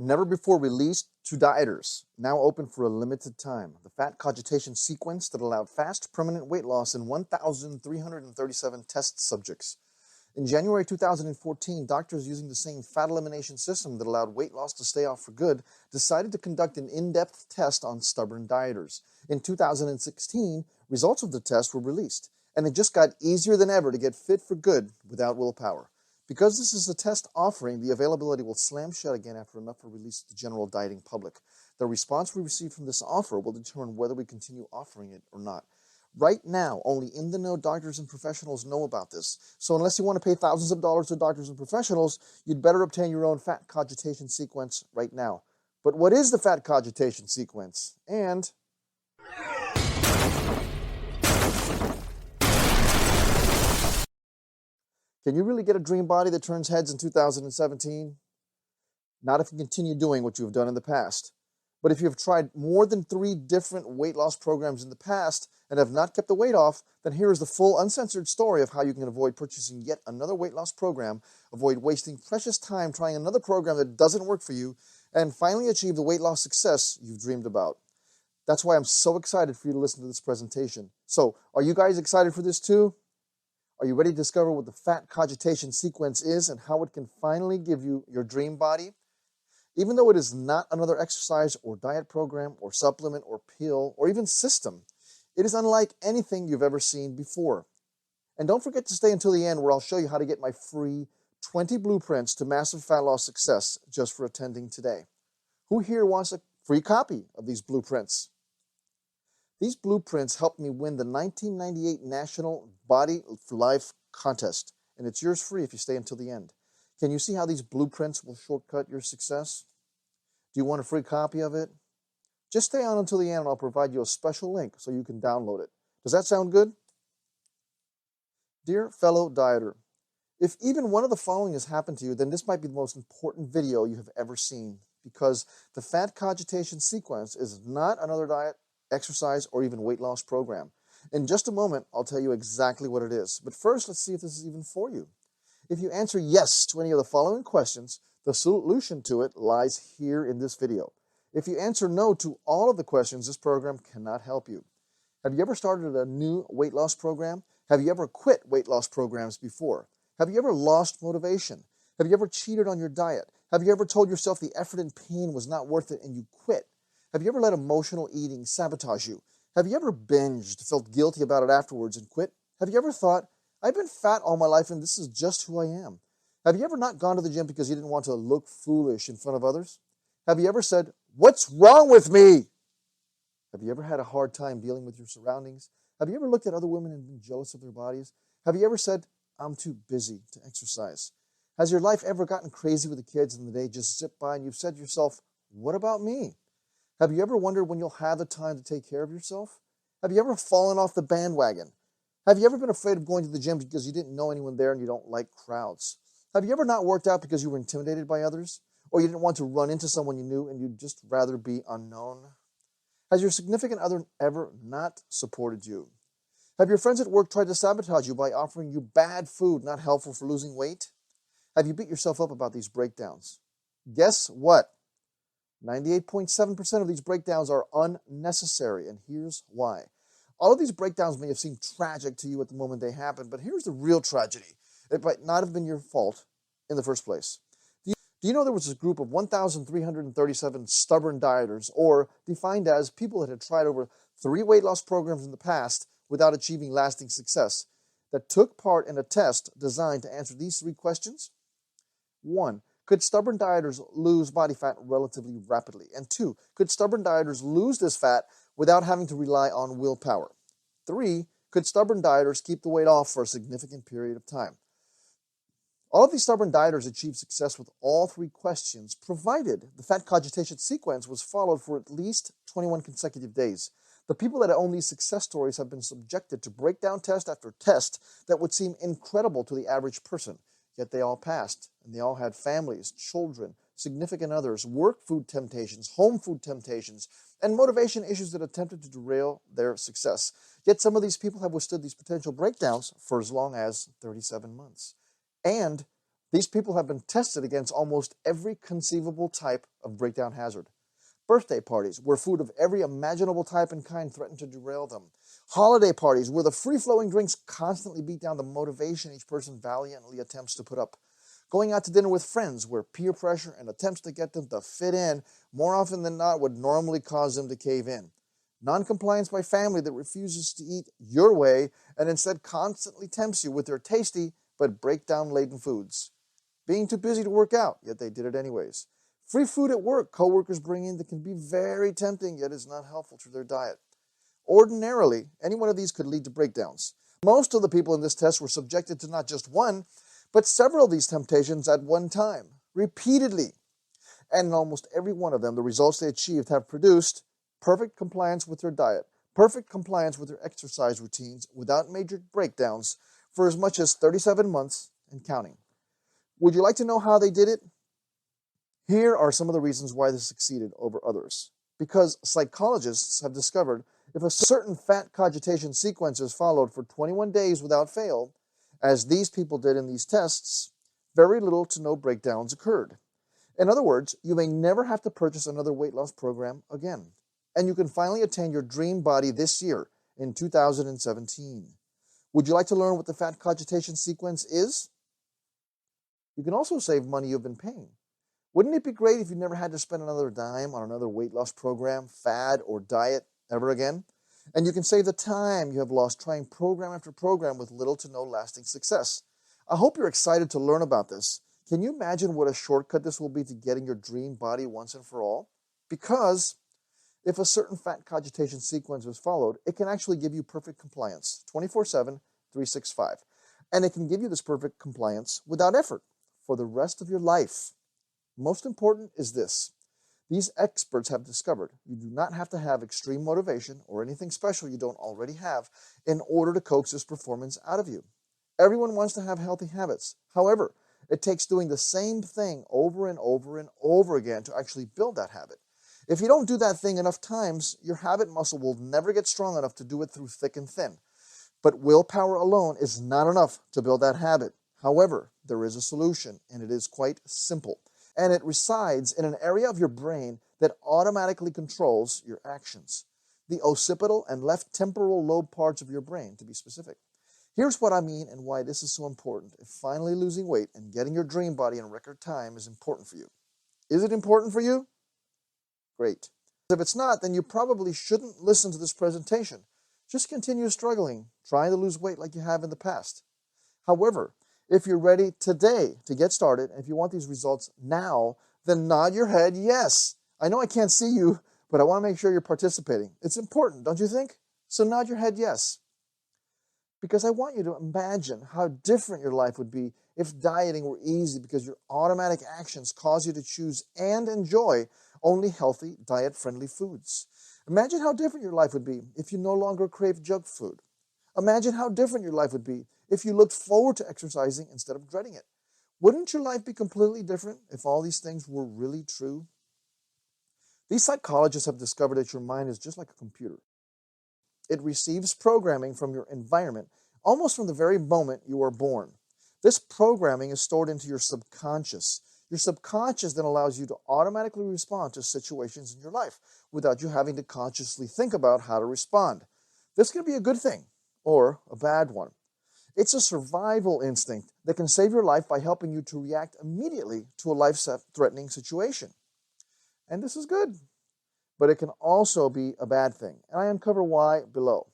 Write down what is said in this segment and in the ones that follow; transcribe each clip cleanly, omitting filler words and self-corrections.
Never before released to dieters, now open for a limited time. The fat cogitation sequence that allowed fast, permanent weight loss in 1,337 test subjects. In January 2014, doctors using the same fat elimination system that allowed weight loss to stay off for good decided to conduct an in-depth test on stubborn dieters. In 2016, results of the test were released, and it just got easier than ever to get fit for good without willpower. Because this is a test offering, the availability will slam shut again after enough are released to the general dieting public. The response we receive from this offer will determine whether we continue offering it or not. Right now, only in-the-know doctors and professionals know about this. So unless you want to pay thousands of dollars to doctors and professionals, you'd better obtain your own fat cogitation sequence right now. But what is the fat cogitation sequence? And can you really get a dream body that turns heads in 2017? Not if you continue doing what you have done in the past. But if you have tried more than 3 different weight loss programs in the past and have not kept the weight off, then here is the full uncensored story of how you can avoid purchasing yet another weight loss program, avoid wasting precious time trying another program that doesn't work for you, and finally achieve the weight loss success you've dreamed about. That's why I'm so excited for you to listen to this presentation. So, are you guys excited for this too? Are you ready to discover what the fat cogitation sequence is and how it can finally give you your dream body? Even though it is not another exercise or diet program or supplement or pill or even system, it is unlike anything you've ever seen before. And don't forget to stay until the end where I'll show you how to get my free 20 blueprints to massive fat loss success just for attending today. Who here wants a free copy of these blueprints? These blueprints helped me win the 1998 National Body for Life contest, and it's yours free if you stay until the end. Can you see how these blueprints will shortcut your success? Do you want a free copy of it? Just stay on until the end and I'll provide you a special link so you can download it. Does that sound good? Dear fellow dieter, if even one of the following has happened to you, then this might be the most important video you have ever seen, because the fat cogitation sequence is not another diet, exercise, or even weight loss program. In just a moment, I'll tell you exactly what it is. But first, let's see if this is even for you. If you answer yes to any of the following questions, the solution to it lies here in this video. If you answer no to all of the questions, this program cannot help you. Have you ever started a new weight loss program? Have you ever quit weight loss programs before? Have you ever lost motivation? Have you ever cheated on your diet? Have you ever told yourself the effort and pain was not worth it and you quit? Have you ever let emotional eating sabotage you? Have you ever binged, felt guilty about it afterwards and quit? Have you ever thought, I've been fat all my life and this is just who I am? Have you ever not gone to the gym because you didn't want to look foolish in front of others? Have you ever said, what's wrong with me? Have you ever had a hard time dealing with your surroundings? Have you ever looked at other women and been jealous of their bodies? Have you ever said, I'm too busy to exercise? Has your life ever gotten crazy with the kids and the day just zipped by and you've said to yourself, what about me? Have you ever wondered when you'll have the time to take care of yourself? Have you ever fallen off the bandwagon? Have you ever been afraid of going to the gym because you didn't know anyone there and you don't like crowds? Have you ever not worked out because you were intimidated by others? Or you didn't want to run into someone you knew and you'd just rather be unknown? Has your significant other ever not supported you? Have your friends at work tried to sabotage you by offering you bad food not helpful for losing weight? Have you beat yourself up about these breakdowns? Guess what? 98.7% of these breakdowns are unnecessary, and here's why. All of these breakdowns may have seemed tragic to you at the moment they happened, but here's the real tragedy. It might not have been your fault in the first place. Do you know there was a group of 1,337 stubborn dieters, or defined as people that had tried over 3 weight loss programs in the past without achieving lasting success, that took part in a test designed to answer these 3 questions? 1. Could stubborn dieters lose body fat relatively rapidly? And 2. Could stubborn dieters lose this fat without having to rely on willpower? 3. Could stubborn dieters keep the weight off for a significant period of time? All of these stubborn dieters achieved success with all 3 questions, provided the fat cogitation sequence was followed for at least 21 consecutive days. The people that own these success stories have been subjected to breakdown test after test that would seem incredible to the average person, yet they all passed, and they all had families, children, significant others, work food temptations, home food temptations, and motivation issues that attempted to derail their success. Yet some of these people have withstood these potential breakdowns for as long as 37 months. And These people have been tested against almost every conceivable type of breakdown hazard. Birthday parties, where food of every imaginable type and kind threatened to derail them. Holiday parties, where the free-flowing drinks constantly beat down the motivation each person valiantly attempts to put up. Going out to dinner with friends, where peer pressure and attempts to get them to fit in more often than not would normally cause them to cave in. Non-compliance by family that refuses to eat your way and instead constantly tempts you with their tasty but breakdown-laden foods. Being too busy to work out, yet they did it anyways. Free food at work coworkers bring in that can be very tempting, yet is not helpful to their diet. Ordinarily, any one of these could lead to breakdowns. Most of the people in this test were subjected to not just one, but several of these temptations at one time, repeatedly. And in almost every one of them, the results they achieved have produced perfect compliance with their diet, perfect compliance with their exercise routines without major breakdowns for as much as 37 months and counting. Would you like to know how they did it? Here are some of the reasons why they succeeded over others. Because psychologists have discovered if a certain fat cogitation sequence is followed for 21 days without fail, as these people did in these tests, very little to no breakdowns occurred. In other words, you may never have to purchase another weight loss program again. And you can finally attain your dream body this year in 2017. Would you like to learn what the fat cogitation sequence is? You can also save money you've been paying. Wouldn't it be great if you never had to spend another dime on another weight loss program, fad, or diet ever again? And you can save the time you have lost trying program after program with little to no lasting success. I hope you're excited to learn about this. Can you imagine what a shortcut this will be to getting your dream body once and for all? Because if a certain fat cogitation sequence is followed, it can actually give you perfect compliance, 24/7, 365. And it can give you this perfect compliance without effort for the rest of your life. Most important is this. These experts have discovered you do not have to have extreme motivation or anything special you don't already have in order to coax this performance out of you. Everyone wants to have healthy habits. However, it takes doing the same thing over and over and over again to actually build that habit. If you don't do that thing enough times, your habit muscle will never get strong enough to do it through thick and thin. But willpower alone is not enough to build that habit. However, there is a solution, and it is quite simple. And it resides in an area of your brain that automatically controls your actions. The occipital and left temporal lobe parts of your brain, to be specific. Here's what I mean and why this is so important if finally losing weight and getting your dream body in record time is important for you. Is it important for you? Great. If it's not, then you probably shouldn't listen to this presentation. Just continue struggling, trying to lose weight like you have in the past. However, if you're ready today to get started, and if you want these results now, then nod your head yes. I know I can't see you, but I want to make sure you're participating. It's important, don't you think? So nod your head yes. Because I want you to imagine how different your life would be if dieting were easy because your automatic actions cause you to choose and enjoy only healthy, diet-friendly foods. Imagine how different your life would be if you no longer crave junk food. Imagine how different your life would be if you looked forward to exercising instead of dreading it. Wouldn't your life be completely different if all these things were really true? These psychologists have discovered that your mind is just like a computer. It receives programming from your environment almost from the very moment you are born. This programming is stored into your subconscious. Your subconscious then allows you to automatically respond to situations in your life without you having to consciously think about how to respond. This can be a good thing or a bad one. It's a survival instinct that can save your life by helping you to react immediately to a life-threatening situation. And this is good, but it can also be a bad thing, and I uncover why below.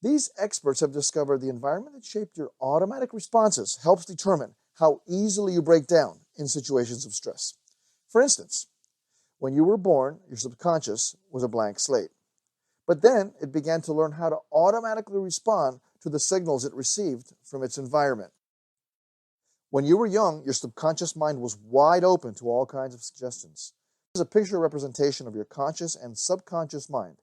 These experts have discovered the environment that shaped your automatic responses helps determine how easily you break down in situations of stress. For instance, when you were born, your subconscious was a blank slate. But then it began to learn how to automatically respond to the signals it received from its environment. When you were young, your subconscious mind was wide open to all kinds of suggestions. This is a picture representation of your conscious and subconscious mind.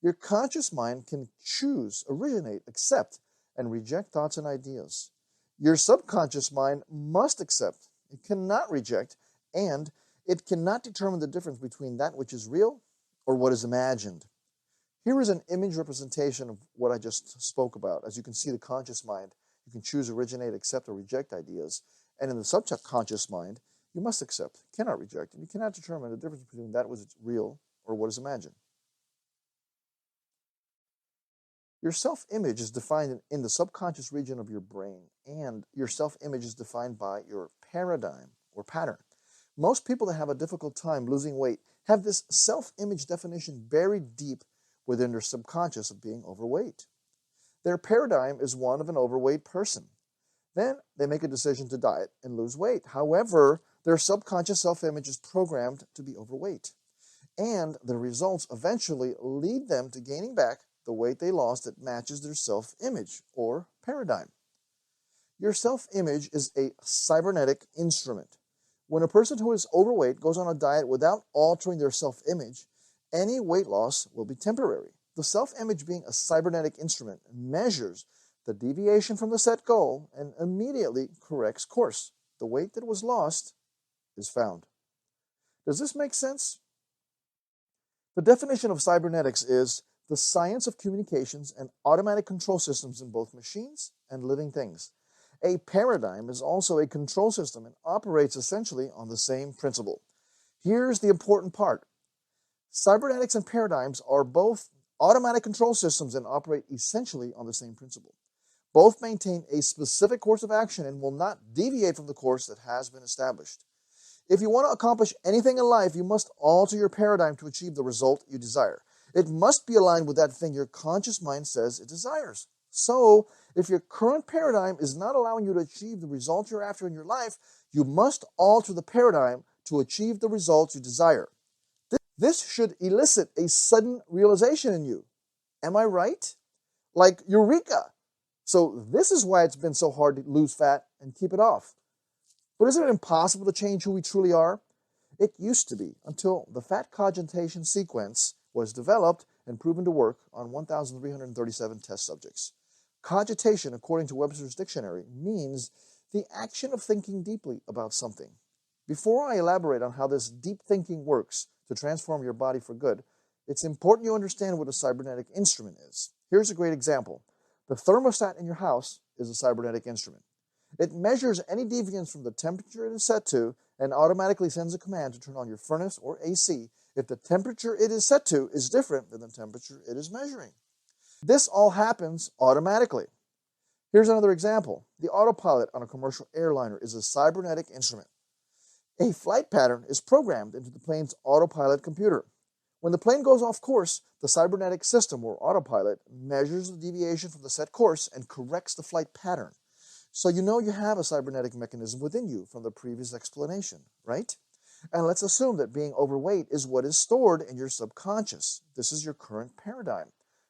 Your conscious mind can choose, originate, accept, and reject thoughts and ideas. Your subconscious mind must accept, it cannot reject, and it cannot determine the difference between that which is real or what is imagined. Here is an image representation of what I just spoke about. As you can see, the conscious mind, you can choose, originate, accept, or reject ideas. And in the subconscious mind, you must accept, cannot reject, and you cannot determine the difference between that which is real or what is imagined. Your self-image is defined in the subconscious region of your brain, and your self-image is defined by your paradigm or pattern. Most people that have a difficult time losing weight have this self-image definition buried deep within their subconscious of being overweight. Their paradigm is one of an overweight person. Then they make a decision to diet and lose weight. However, their subconscious self-image is programmed to be overweight, and the results eventually lead them to gaining back the weight they lost that matches their self-image or paradigm. Your self-image is a cybernetic instrument. When a person who is overweight goes on a diet without altering their self-image, any weight loss will be temporary. The self-image, being a cybernetic instrument, measures the deviation from the set goal and immediately corrects course. The weight that was lost is found. Does this make sense? The definition of cybernetics is the science of communications and automatic control systems in both machines and living things. A paradigm is also a control system and operates essentially on the same principle. Here's the important part. Cybernetics and paradigms are both automatic control systems and operate essentially on the same principle. Both maintain a specific course of action and will not deviate from the course that has been established. If you want to accomplish anything in life, you must alter your paradigm to achieve the result you desire. It must be aligned with that thing your conscious mind says it desires. So, if your current paradigm is not allowing you to achieve the result you're after in your life, you must alter the paradigm to achieve the results you desire. This should elicit a sudden realization in you. Am I right? Like eureka! So this is why it's been so hard to lose fat and keep it off. But isn't it impossible to change who we truly are? It used to be, until the fat cogitation sequence was developed and proven to work on 1,337 test subjects. Cogitation, according to Webster's dictionary, means the action of thinking deeply about something. Before I elaborate on how this deep thinking works to transform your body for good, it's important you understand what a cybernetic instrument is. Here's a great example. The thermostat in your house is a cybernetic instrument. It measures any deviance from the temperature it is set to and automatically sends a command to turn on your furnace or AC if the temperature it is set to is different than the temperature it is measuring. This all happens automatically. Here's another example. The autopilot on a commercial airliner is a cybernetic instrument. A flight pattern is programmed into the plane's autopilot computer. When the plane goes off course, the cybernetic system, or autopilot, measures the deviation from the set course and corrects the flight pattern. So you know you have a cybernetic mechanism within you from the previous explanation, right? And let's assume that being overweight is what is stored in your subconscious. This is your current paradigm.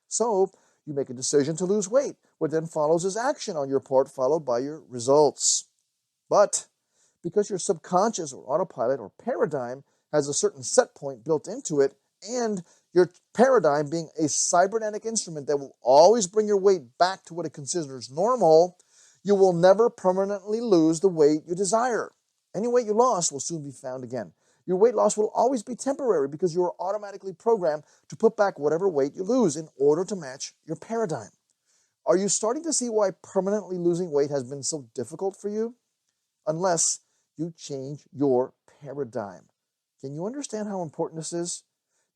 So you make a decision to lose weight. What then follows is action on your part, followed by your results. But because your subconscious or autopilot or paradigm has a certain set point built into it, and your paradigm being a cybernetic instrument that will always bring your weight back to what it considers normal, you will never permanently lose the weight you desire. Any weight you lost will soon be found again. Your weight loss will always be temporary because you are automatically programmed to put back whatever weight you lose in order to match your paradigm. Are you starting to see why permanently losing weight has been so difficult for you? Unless you change your paradigm. Can you understand how important this is?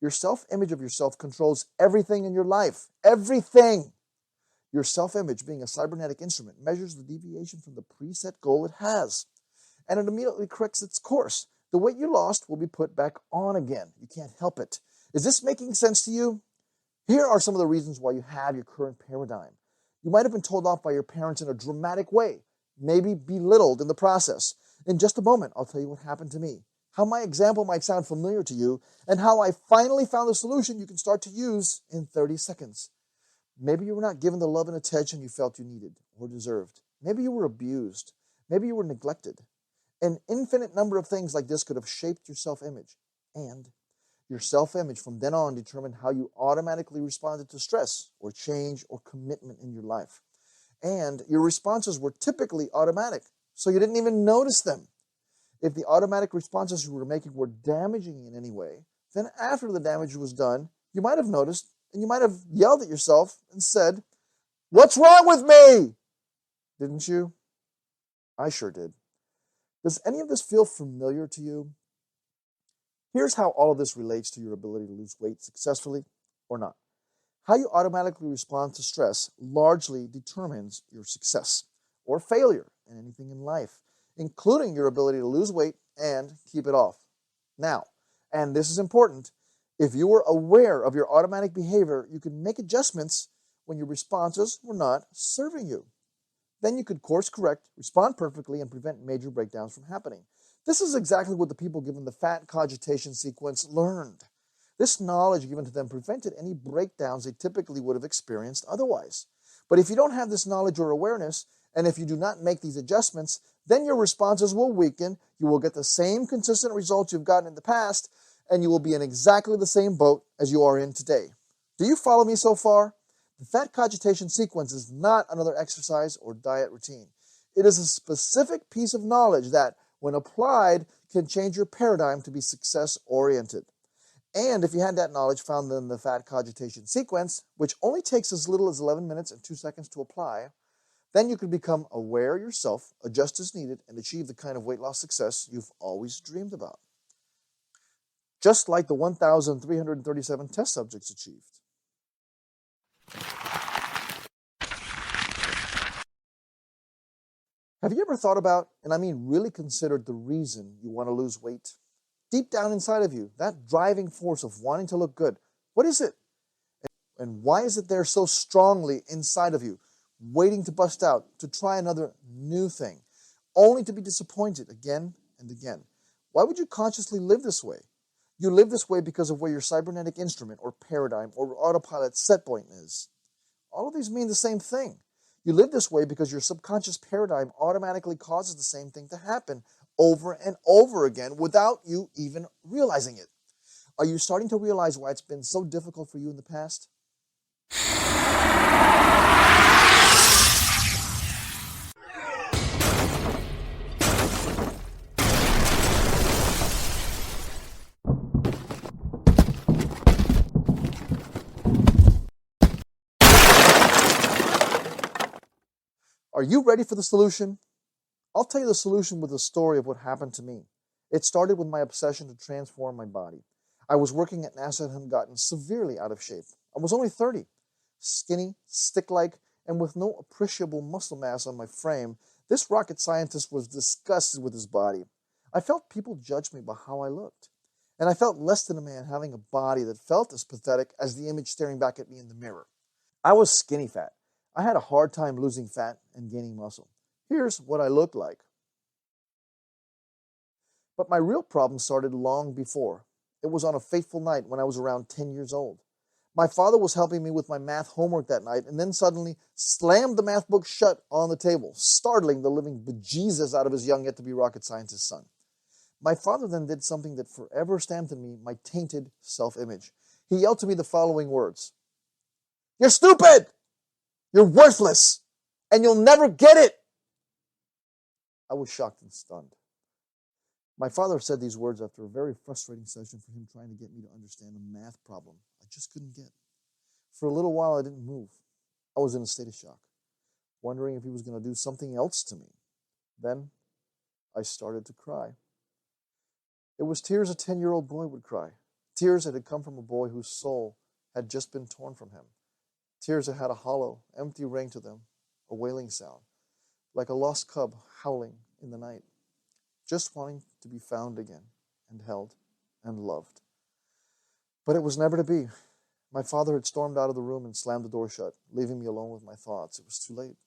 Your self-image of yourself controls everything in your life. Everything! Your self-image, being a cybernetic instrument, measures the deviation from the preset goal it has, and it immediately corrects its course. The weight you lost will be put back on again. You can't help it. Is this making sense to you? Here are some of the reasons why you have your current paradigm. You might have been told off by your parents in a dramatic way, maybe belittled in the process. In just a moment, I'll tell you what happened to me, how my example might sound familiar to you, and how I finally found the solution you can start to use in 30 seconds. Maybe you were not given the love and attention you felt you needed or deserved. Maybe you were abused. Maybe you were neglected. An infinite number of things like this could have shaped your self-image. And your self-image from then on determined how you automatically responded to stress or change or commitment in your life. And your responses were typically automatic, so you didn't even notice them. If the automatic responses you were making were damaging in any way, then after the damage was done, you might have noticed and you might have yelled at yourself and said, "What's wrong with me?" Didn't you? I sure did. Does any of this feel familiar to you? Here's how all of this relates to your ability to lose weight successfully or not. How you automatically respond to stress largely determines your success or failure in anything in life, including your ability to lose weight and keep it off. Now, and this is important, if you were aware of your automatic behavior, you can make adjustments when your responses were not serving you. Then you could course correct, respond perfectly, and prevent major breakdowns from happening. This is exactly what the people given the fat cogitation sequence learned. This knowledge given to them prevented any breakdowns they typically would have experienced otherwise. But if you don't have this knowledge or awareness, and if you do not make these adjustments, then your responses will weaken, you will get the same consistent results you've gotten in the past, and you will be in exactly the same boat as you are in today. Do you follow me so far? The fat cogitation sequence is not another exercise or diet routine. It is a specific piece of knowledge that, when applied, can change your paradigm to be success-oriented. And if you had that knowledge found in the fat cogitation sequence, which only takes as little as 11 minutes and 2 seconds to apply, then you could become aware yourself, adjust as needed, and achieve the kind of weight loss success you've always dreamed about. Just like the 1,337 test subjects achieved. Have you ever thought about, and I mean really considered, the reason you want to lose weight? Deep down inside of you, that driving force of wanting to look good, what is it? And why is it there so strongly inside of you, waiting to bust out, to try another new thing, only to be disappointed again and again? Why would you consciously live this way? You live this way because of where your cybernetic instrument or paradigm or autopilot set point is. All of these mean the same thing. You live this way because your subconscious paradigm automatically causes the same thing to happen over and over again without you even realizing it. Are you starting to realize why it's been so difficult for you in the past? Are you ready for the solution? I'll tell you the solution with a story of what happened to me. It started with my obsession to transform my body. I was working at NASA and had gotten severely out of shape. I was only 30, skinny, stick-like, and with no appreciable muscle mass on my frame. This rocket scientist was disgusted with his body. I felt people judged me by how I looked. And I felt less than a man having a body that felt as pathetic as the image staring back at me in the mirror. I was skinny fat. I had a hard time losing fat and gaining muscle. Here's what I looked like. But my real problem started long before. It was on a fateful night when I was around 10 years old. My father was helping me with my math homework that night and then suddenly slammed the math book shut on the table, startling the living bejesus out of his young yet-to-be rocket scientist son. My father then did something that forever stamped in me my tainted self-image. He yelled to me the following words: "You're stupid! You're worthless! And you'll never get it!" I was shocked and stunned. My father said these words after a very frustrating session for him trying to get me to understand a math problem I just couldn't get. For a little while, I didn't move. I was in a state of shock, wondering if he was going to do something else to me. Then I started to cry. It was tears a 10-year-old boy would cry, tears that had come from a boy whose soul had just been torn from him, tears that had a hollow, empty ring to them, a wailing sound, like a lost cub howling in the night, just wanting to be found again and held and loved. But it was never to be. My father had stormed out of the room and slammed the door shut, leaving me alone with my thoughts. It was too late.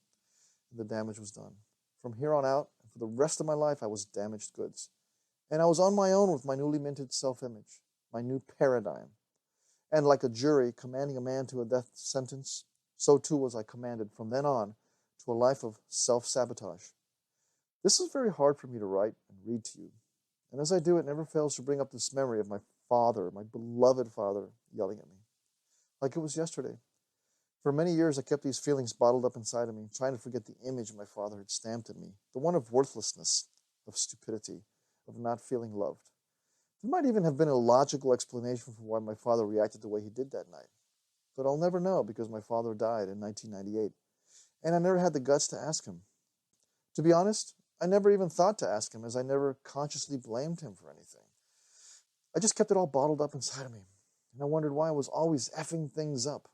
The damage was done. From here on out, and for the rest of my life, I was damaged goods. And I was on my own with my newly minted self-image, my new paradigm. And like a jury commanding a man to a death sentence, so too was I commanded from then on to a life of self-sabotage. This is very hard for me to write and read to you. And as I do, it never fails to bring up this memory of my father, my beloved father, yelling at me, like it was yesterday. For many years, I kept these feelings bottled up inside of me, trying to forget the image my father had stamped in me, the one of worthlessness, of stupidity, of not feeling loved. There might even have been a logical explanation for why my father reacted the way he did that night. But I'll never know because my father died in 1998, and I never had the guts to ask him. To be honest, I never even thought to ask him, as I never consciously blamed him for anything. I just kept it all bottled up inside of me, and I wondered why I was always effing things up.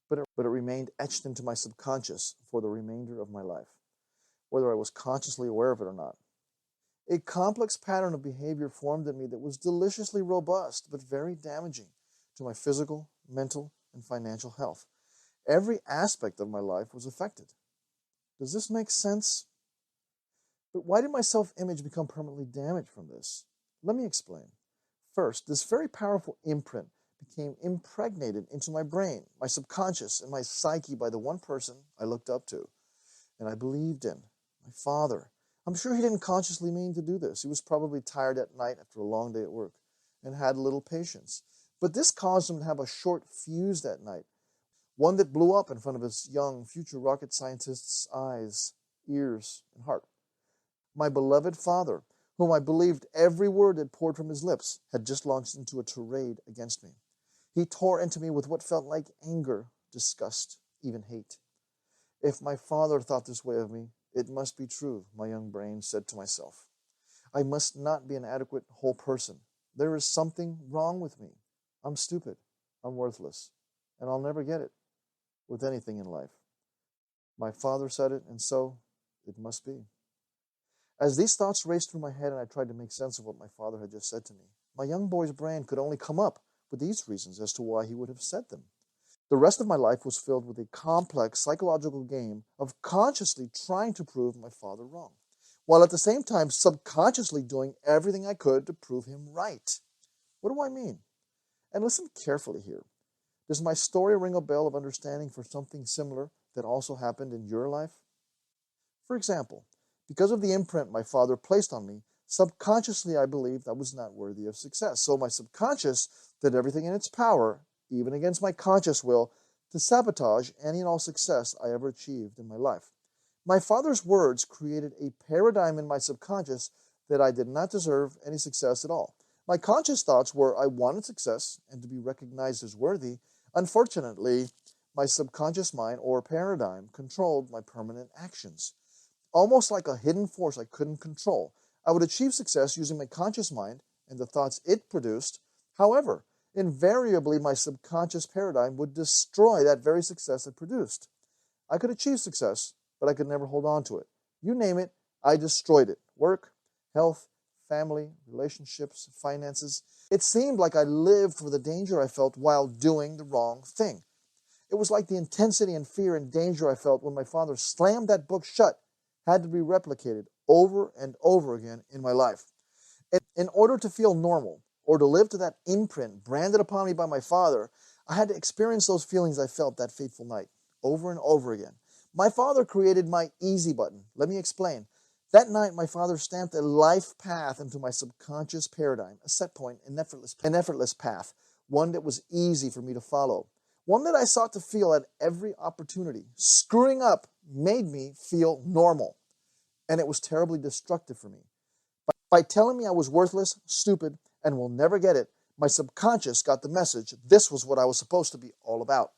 But it remained etched into my subconscious for the remainder of my life, whether I was consciously aware of it or not. A complex pattern of behavior formed in me that was deliciously robust, but very damaging to my physical, mental, and financial health. Every aspect of my life was affected. Does this make sense? But why did my self-image become permanently damaged from this? Let me explain. First, this very powerful imprint became impregnated into my brain, my subconscious, and my psyche by the one person I looked up to and I believed in, my father. I'm sure he didn't consciously mean to do this. He was probably tired at night after a long day at work and had little patience. But this caused him to have a short fuse that night, one that blew up in front of his young future rocket scientist's eyes, ears, and heart. My beloved father, whom I believed every word that poured from his lips, had just launched into a tirade against me. He tore into me with what felt like anger, disgust, even hate. If my father thought this way of me, it must be true, my young brain said to myself. I must not be an adequate whole person. There is something wrong with me. I'm stupid. I'm worthless. And I'll never get it with anything in life. My father said it, and so it must be. As these thoughts raced through my head and I tried to make sense of what my father had just said to me, my young boy's brain could only come up with these reasons as to why he would have said them. The rest of my life was filled with a complex psychological game of consciously trying to prove my father wrong, while at the same time subconsciously doing everything I could to prove him right. What do I mean? And listen carefully here. Does my story ring a bell of understanding for something similar that also happened in your life? For example, because of the imprint my father placed on me, subconsciously I believed I was not worthy of success. So my subconscious did everything in its power, even against my conscious will, to sabotage any and all success I ever achieved in my life. My father's words created a paradigm in my subconscious that I did not deserve any success at all. My conscious thoughts were I wanted success and to be recognized as worthy. Unfortunately, my subconscious mind or paradigm controlled my permanent actions. Almost like a hidden force I couldn't control, I would achieve success using my conscious mind and the thoughts it produced. However, invariably my subconscious paradigm would destroy that very success it produced. I could achieve success, but I could never hold on to it. You name it, I destroyed it. Work, health, family, relationships, finances. It seemed like I lived for the danger I felt while doing the wrong thing. It was like the intensity and fear and danger I felt when my father slammed that book shut had to be replicated over and over again in my life. In order to feel normal or to live to that imprint branded upon me by my father, I had to experience those feelings I felt that fateful night over and over again. My father created my easy button. Let me explain. That night, my father stamped a life path into my subconscious paradigm, a set point, an effortless path, one that was easy for me to follow, one that I sought to feel at every opportunity. Screwing up made me feel normal, and it was terribly destructive for me. By telling me I was worthless, stupid, and will never get it, my subconscious got the message this was what I was supposed to be all about.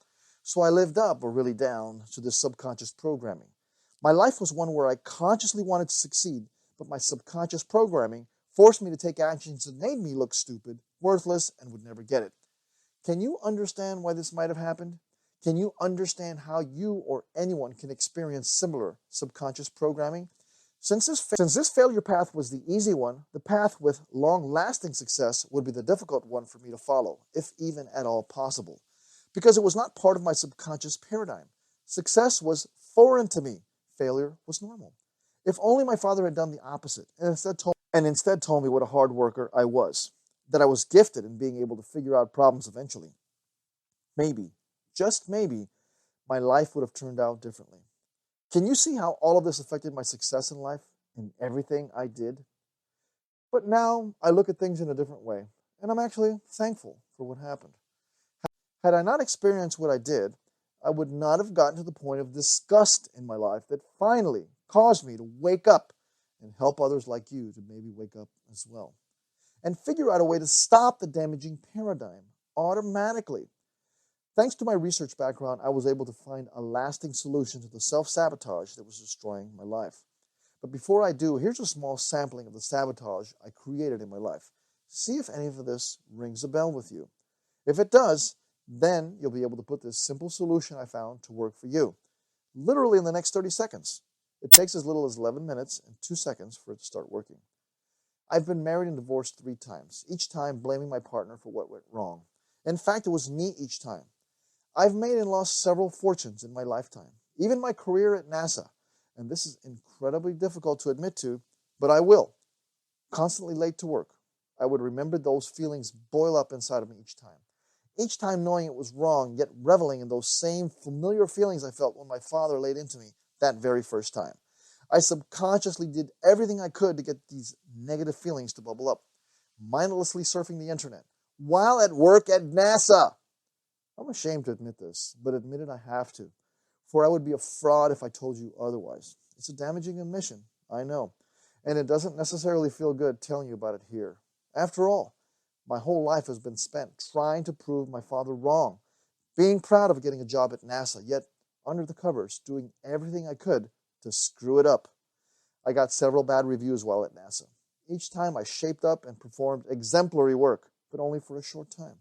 So I lived up, or really down, to this subconscious programming. My life was one where I consciously wanted to succeed, but my subconscious programming forced me to take actions that made me look stupid, worthless, and would never get it. Can you understand why this might have happened? Can you understand how you or anyone can experience similar subconscious programming? Since this failure path was the easy one, the path with long-lasting success would be the difficult one for me to follow, if even at all possible, because it was not part of my subconscious paradigm. Success was foreign to me. Failure was normal. If only my father had done the opposite and instead told me what a hard worker I was, that I was gifted in being able to figure out problems eventually. Maybe, just maybe, my life would have turned out differently. Can you see how all of this affected my success in life and everything I did? But now I look at things in a different way, and I'm actually thankful for what happened. Had I not experienced what I did, I would not have gotten to the point of disgust in my life that finally caused me to wake up and help others like you to maybe wake up as well and figure out a way to stop the damaging paradigm automatically. Thanks to my research background, I was able to find a lasting solution to the self-sabotage that was destroying my life. But before I do, here's a small sampling of the sabotage I created in my life. See if any of this rings a bell with you. If it does, then you'll be able to put this simple solution I found to work for you, literally in the next 30 seconds. It takes as little as 11 minutes and 2 seconds for it to start working. I've been married and divorced 3 times, each time blaming my partner for what went wrong. In fact, it was me each time. I've made and lost several fortunes in my lifetime, even my career at NASA. And this is incredibly difficult to admit to, but I will. Constantly late to work. I would remember those feelings boil up inside of me each time. Each time knowing it was wrong, yet reveling in those same familiar feelings I felt when my father laid into me that very first time. I subconsciously did everything I could to get these negative feelings to bubble up, mindlessly surfing the internet, while at work at NASA. I'm ashamed to admit this, but admit it I have to, for I would be a fraud if I told you otherwise. It's a damaging admission, I know, and it doesn't necessarily feel good telling you about it here. After all, my whole life has been spent trying to prove my father wrong, being proud of getting a job at NASA, yet under the covers, doing everything I could to screw it up. I got several bad reviews while at NASA. Each time I shaped up and performed exemplary work, but only for a short time.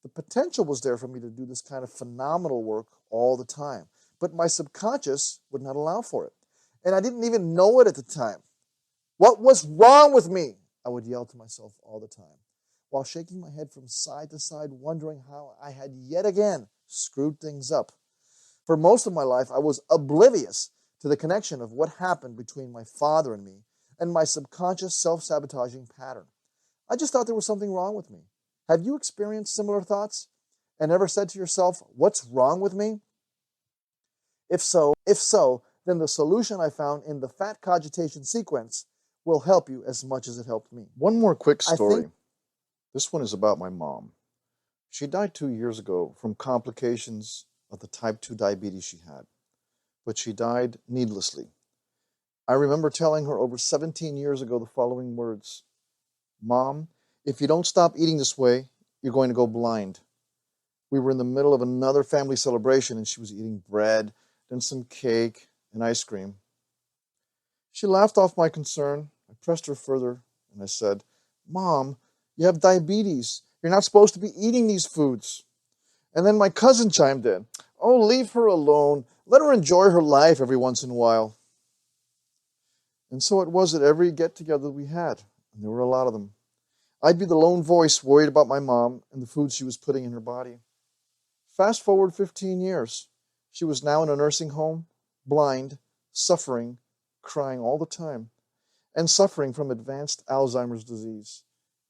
The potential was there for me to do this kind of phenomenal work all the time, but my subconscious would not allow for it. And I didn't even know it at the time. What was wrong with me? I would yell to myself all the time, while shaking my head from side to side, wondering how I had yet again screwed things up. For most of my life, I was oblivious to the connection of what happened between my father and me and my subconscious self-sabotaging pattern. I just thought there was something wrong with me. Have you experienced similar thoughts and ever said to yourself, what's wrong with me? If so, then the solution I found in the fat cogitation sequence will help you as much as it helped me. One more quick story. This one is about my mom. She died 2 years ago from complications of the type 2 diabetes she had, but she died needlessly. I remember telling her over 17 years ago the following words: Mom, if you don't stop eating this way, you're going to go blind. We were in the middle of another family celebration and she was eating bread, then some cake and ice cream. She laughed off my concern. I pressed her further and I said, Mom, you have diabetes. You're not supposed to be eating these foods. And then my cousin chimed in. Oh, leave her alone. Let her enjoy her life every once in a while. And so it was at every get-together we had, and there were a lot of them. I'd be the lone voice worried about my mom and the food she was putting in her body. Fast forward 15 years. She was now in a nursing home, blind, suffering, crying all the time, and suffering from advanced Alzheimer's disease.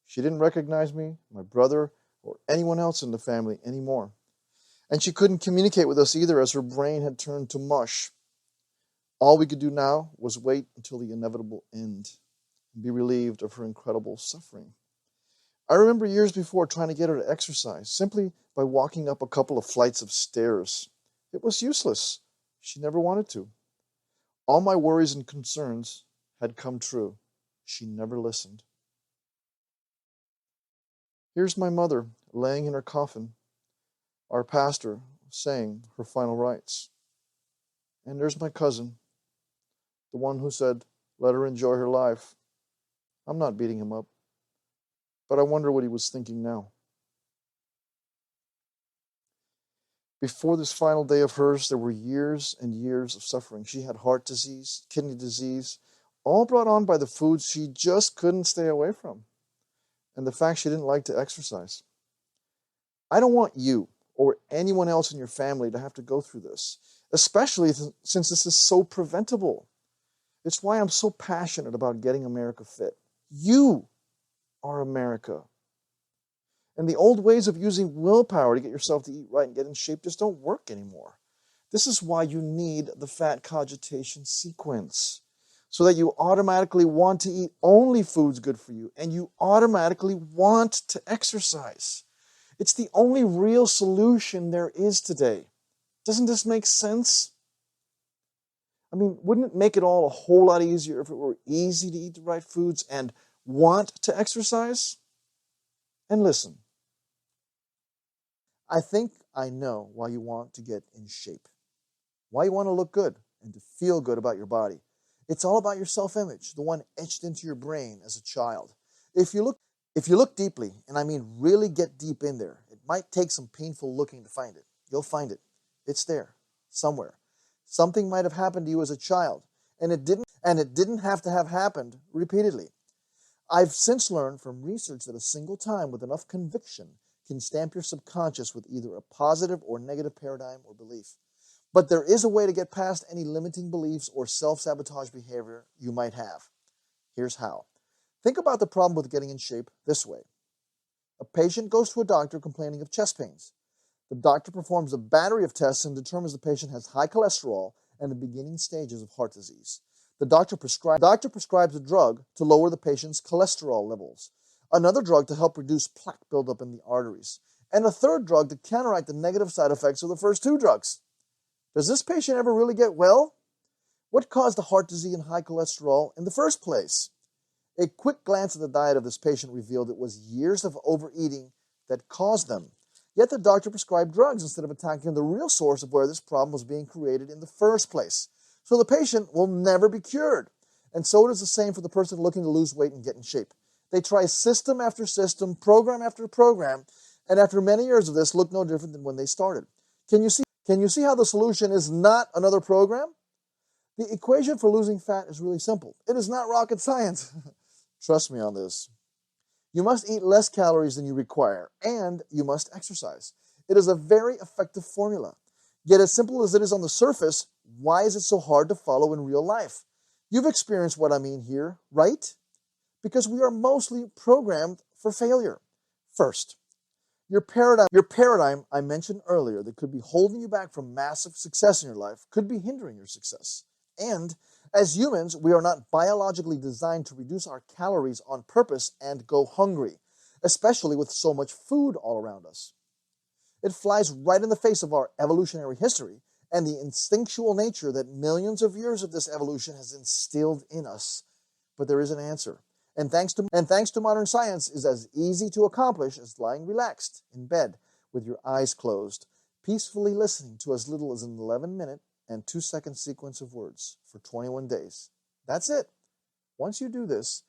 She didn't recognize me, my brother, or anyone else in the family anymore. And she couldn't communicate with us either, as her brain had turned to mush. All we could do now was wait until the inevitable end and be relieved of her incredible suffering. I remember years before trying to get her to exercise simply by walking up a couple of flights of stairs. It was useless. She never wanted to. All my worries and concerns had come true. She never listened. Here's my mother laying in her coffin, our pastor saying her final rites. And there's my cousin, the one who said, let her enjoy her life. I'm not beating him up, but I wonder what he was thinking now. Before this final day of hers, there were years and years of suffering. She had heart disease, kidney disease, all brought on by the foods she just couldn't stay away from, and the fact she didn't like to exercise. I don't want you or anyone else in your family to have to go through this, especially since this is so preventable. It's why I'm so passionate about getting America fit. You are America. And the old ways of using willpower to get yourself to eat right and get in shape just don't work anymore. This is why you need the fat cogitation sequence, so that you automatically want to eat only foods good for you, and you automatically want to exercise. It's the only real solution there is today. Doesn't this make sense? I mean, wouldn't it make it all a whole lot easier if it were easy to eat the right foods and want to exercise? And listen, I think I know why you want to get in shape, why you want to look good and to feel good about your body. It's all about your self-image, the one etched into your brain as a child. If you look deeply, and I mean really get deep in there, it might take some painful looking to find it. You'll find it. It's there, somewhere. Something might have happened to you as a child, and it didn't have to have happened repeatedly. I've since learned from research that a single time with enough conviction can stamp your subconscious with either a positive or negative paradigm or belief. But there is a way to get past any limiting beliefs or self-sabotage behavior you might have. Here's how. Think about the problem with getting in shape this way. A patient goes to a doctor complaining of chest pains. The doctor performs a battery of tests and determines the patient has high cholesterol and the beginning stages of heart disease. The doctor prescribes a drug to lower the patient's cholesterol levels, another drug to help reduce plaque buildup in the arteries, and a third drug to counteract the negative side effects of the first two drugs. Does this patient ever really get well? What caused the heart disease and high cholesterol in the first place? A quick glance at the diet of this patient revealed it was years of overeating that caused them. Yet the doctor prescribed drugs instead of attacking the real source of where this problem was being created in the first place. So the patient will never be cured. And so it is the same for the person looking to lose weight and get in shape. They try system after system, program after program, and after many years of this, look no different than when they started. Can you see how the solution is not another program? The equation for losing fat is really simple. It is not rocket science. Trust me on this. You must eat less calories than you require, and you must exercise. It is a very effective formula. Yet as simple as it is on the surface, why is it so hard to follow in real life? You've experienced what I mean here, right? Because we are mostly programmed for failure. First, your paradigm I mentioned earlier that could be holding you back from massive success in your life could be hindering your success. And as humans, we are not biologically designed to reduce our calories on purpose and go hungry, especially with so much food all around us. It flies right in the face of our evolutionary history and the instinctual nature that millions of years of this evolution has instilled in us. But there is an answer. And thanks to modern science, is as easy to accomplish as lying relaxed in bed with your eyes closed, peacefully listening to as little as an 11-minute and 2-second sequence of words for 21 days. That's it. Once you do this,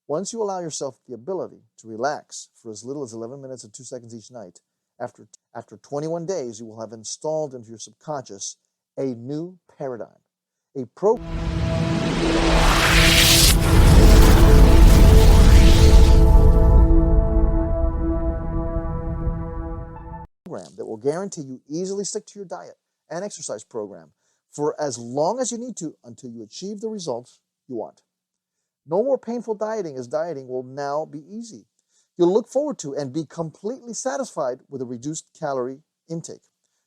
once you allow yourself the ability to relax for as little as 11 minutes and 2 seconds each night, after 21 days, you will have installed into your subconscious a new paradigm, a program that will guarantee you easily stick to your diet and exercise program for as long as you need to until you achieve the results you want. No more painful dieting, as dieting will now be easy. You'll look forward to and be completely satisfied with a reduced calorie intake.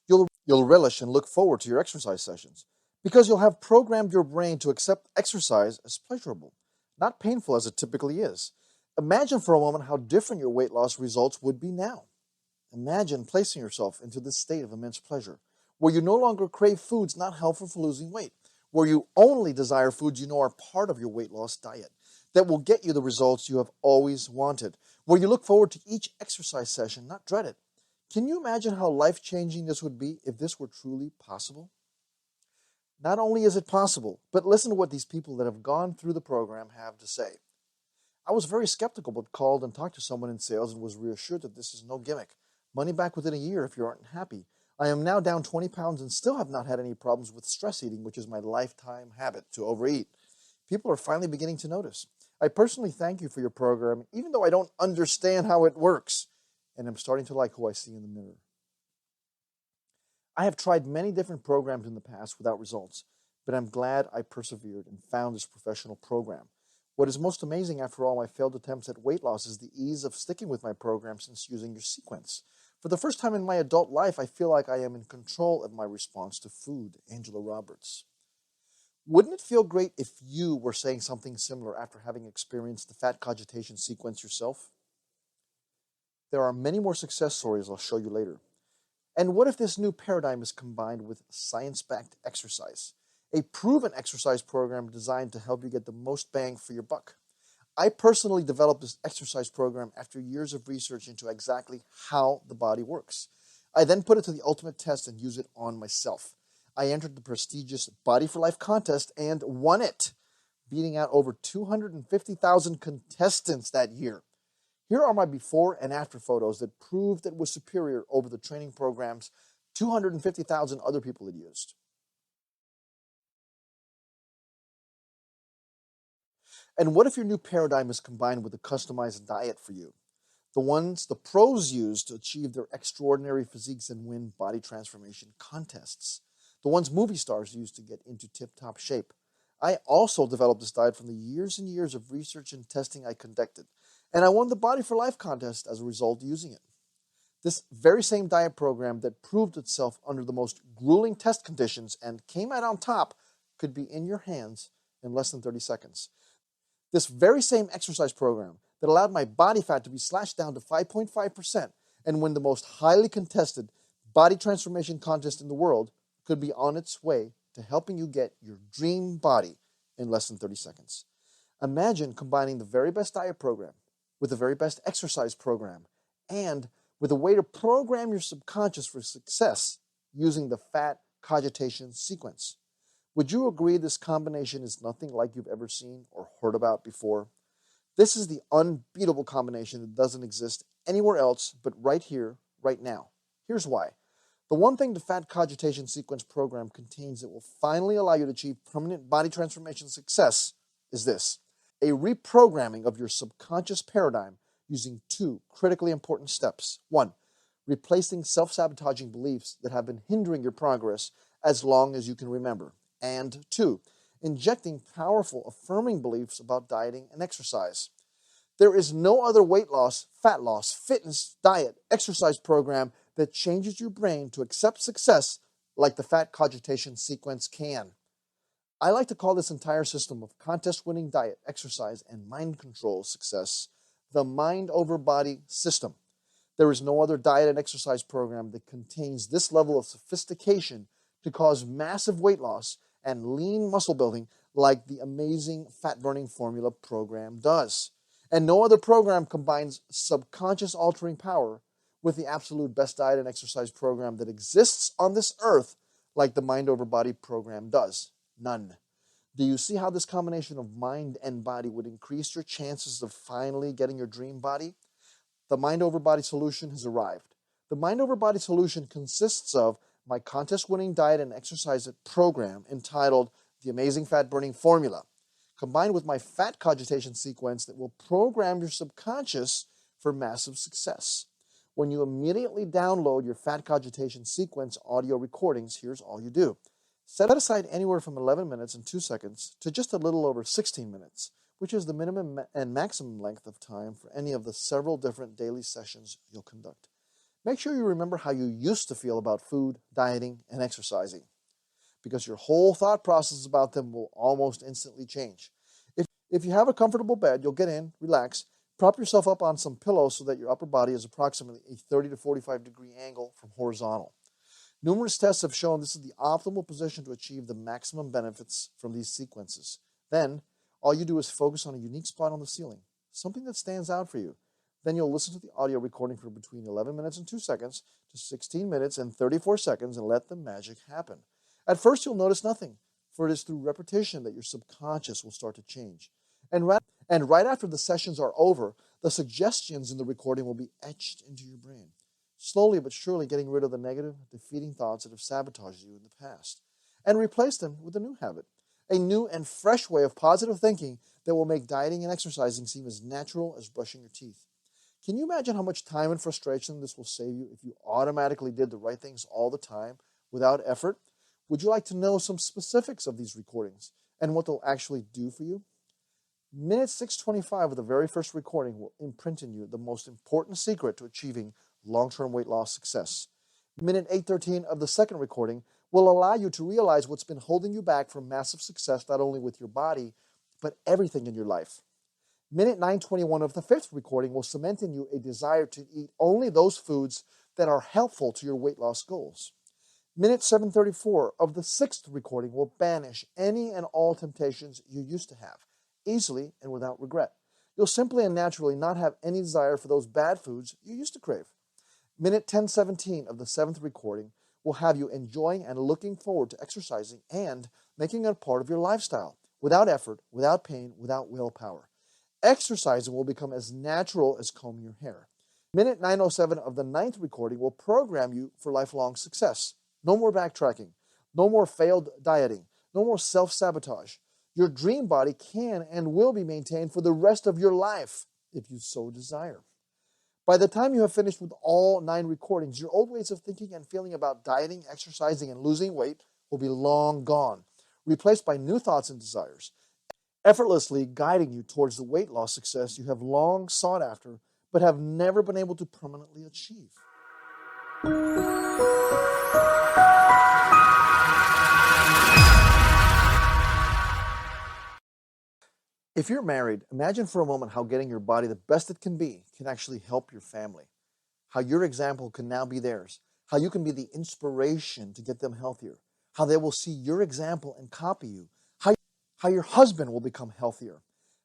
You'll relish and look forward to your exercise sessions because you'll have programmed your brain to accept exercise as pleasurable, not painful as it typically is. Imagine for a moment how different your weight loss results would be now. Imagine placing yourself into this state of immense pleasure, where you no longer crave foods not helpful for losing weight, where you only desire foods you know are part of your weight loss diet, that will get you the results you have always wanted, where you look forward to each exercise session, not dread it. Can you imagine how life-changing this would be if this were truly possible? Not only is it possible, but listen to what these people that have gone through the program have to say. I was very skeptical, but called and talked to someone in sales and was reassured that this is no gimmick. Money back within a year if you aren't happy. I am now down 20 pounds and still have not had any problems with stress eating, which is my lifetime habit to overeat. People are finally beginning to notice. I personally thank you for your program, even though I don't understand how it works, and I'm starting to like who I see in the mirror. I have tried many different programs in the past without results, but I'm glad I persevered and found this professional program. What is most amazing after all my failed attempts at weight loss is the ease of sticking with my program since using your sequence. For the first time in my adult life, I feel like I am in control of my response to food. Angela Roberts. Wouldn't it feel great if you were saying something similar after having experienced the fat cogitation sequence yourself? There are many more success stories I'll show you later. And what if this new paradigm is combined with science-backed exercise? A proven exercise program designed to help you get the most bang for your buck. I personally developed this exercise program after years of research into exactly how the body works. I then put it to the ultimate test and used it on myself. I entered the prestigious Body for Life contest and won it. beating out over 250,000 contestants that year. Here are my before and after photos that proved it was superior over the training programs 250,000 other people had used. And what if your new paradigm is combined with a customized diet for you? The ones the pros use to achieve their extraordinary physiques and win body transformation contests. The ones movie stars use to get into tip-top shape. I also developed this diet from the years and years of research and testing I conducted, and I won the Body for Life contest as a result of using it. This very same diet program that proved itself under the most grueling test conditions and came out on top could be in your hands in less than 30 seconds. This very same exercise program that allowed my body fat to be slashed down to 5.5% and win the most highly contested body transformation contest in the world could be on its way to helping you get your dream body in less than 30 seconds. Imagine combining the very best diet program with the very best exercise program and with a way to program your subconscious for success using the fat cogitation sequence. Would you agree this combination is nothing like you've ever seen or heard about before? This is the unbeatable combination that doesn't exist anywhere else but right here, right now. Here's why. The one thing the fat cogitation sequence program contains that will finally allow you to achieve permanent body transformation success is this: a reprogramming of your subconscious paradigm using two critically important steps. One, replacing self-sabotaging beliefs that have been hindering your progress as long as you can remember. And two, injecting powerful affirming beliefs about dieting and exercise. There is no other weight loss, fat loss, fitness, diet, exercise program that changes your brain to accept success like the fat cogitation sequence can. I like to call this entire system of contest-winning diet, exercise, and mind control success the mind over body system. There is no other diet and exercise program that contains this level of sophistication to cause massive weight loss and lean muscle building like the amazing fat-burning formula program does. And no other program combines subconscious altering power with the absolute best diet and exercise program that exists on this earth like the mind over body program does. None. Do you see how this combination of mind and body would increase your chances of finally getting your dream body? The mind over body solution has arrived. The mind over body solution consists of my contest-winning diet and exercise program entitled The Amazing Fat Burning Formula, combined with my fat cogitation sequence that will program your subconscious for massive success. When you immediately download your fat cogitation sequence audio recordings, here's all you do. Set aside anywhere from 11 minutes and 2 seconds to just a little over 16 minutes, which is the minimum and maximum length of time for any of the several different daily sessions you'll conduct. Make sure you remember how you used to feel about food, dieting, and exercising, because your whole thought process about them will almost instantly change. If you have a comfortable bed, you'll get in, relax, prop yourself up on some pillows so that your upper body is approximately a 30 to 45 degree angle from horizontal. Numerous tests have shown this is the optimal position to achieve the maximum benefits from these sequences. Then, all you do is focus on a unique spot on the ceiling, something that stands out for you. Then you'll listen to the audio recording for between 11 minutes and 2 seconds to 16 minutes and 34 seconds and let the magic happen. At first, you'll notice nothing, for it is through repetition that your subconscious will start to change. And right after the sessions are over, the suggestions in the recording will be etched into your brain, slowly but surely getting rid of the negative, defeating thoughts that have sabotaged you in the past, and replace them with a new habit, a new and fresh way of positive thinking that will make dieting and exercising seem as natural as brushing your teeth. Can you imagine how much time and frustration this will save you if you automatically did the right things all the time without effort? Would you like to know some specifics of these recordings and what they'll actually do for you? Minute 625 of the very first recording will imprint in you the most important secret to achieving long-term weight loss success. Minute 813 of the second recording will allow you to realize what's been holding you back from massive success not only with your body, but everything in your life. Minute 921 of the fifth recording will cement in you a desire to eat only those foods that are helpful to your weight loss goals. Minute 734 of the sixth recording will banish any and all temptations you used to have, easily and without regret. You'll simply and naturally not have any desire for those bad foods you used to crave. Minute 1017 of the seventh recording will have you enjoying and looking forward to exercising and making it a part of your lifestyle, without effort, without pain, without willpower. Exercising will become as natural as combing your hair. Minute 907 of the ninth recording will program you for lifelong success. No more backtracking. No more failed dieting. No more self-sabotage. Your dream body can and will be maintained for the rest of your life if you so desire. By the time you have finished with all 9 recordings, your old ways of thinking and feeling about dieting, exercising, and losing weight will be long gone, replaced by new thoughts and desires, effortlessly guiding you towards the weight loss success you have long sought after but have never been able to permanently achieve. If you're married, imagine for a moment how getting your body the best it can be can actually help your family. How your example can now be theirs. How you can be the inspiration to get them healthier. How they will see your example and copy you. How your husband will become healthier.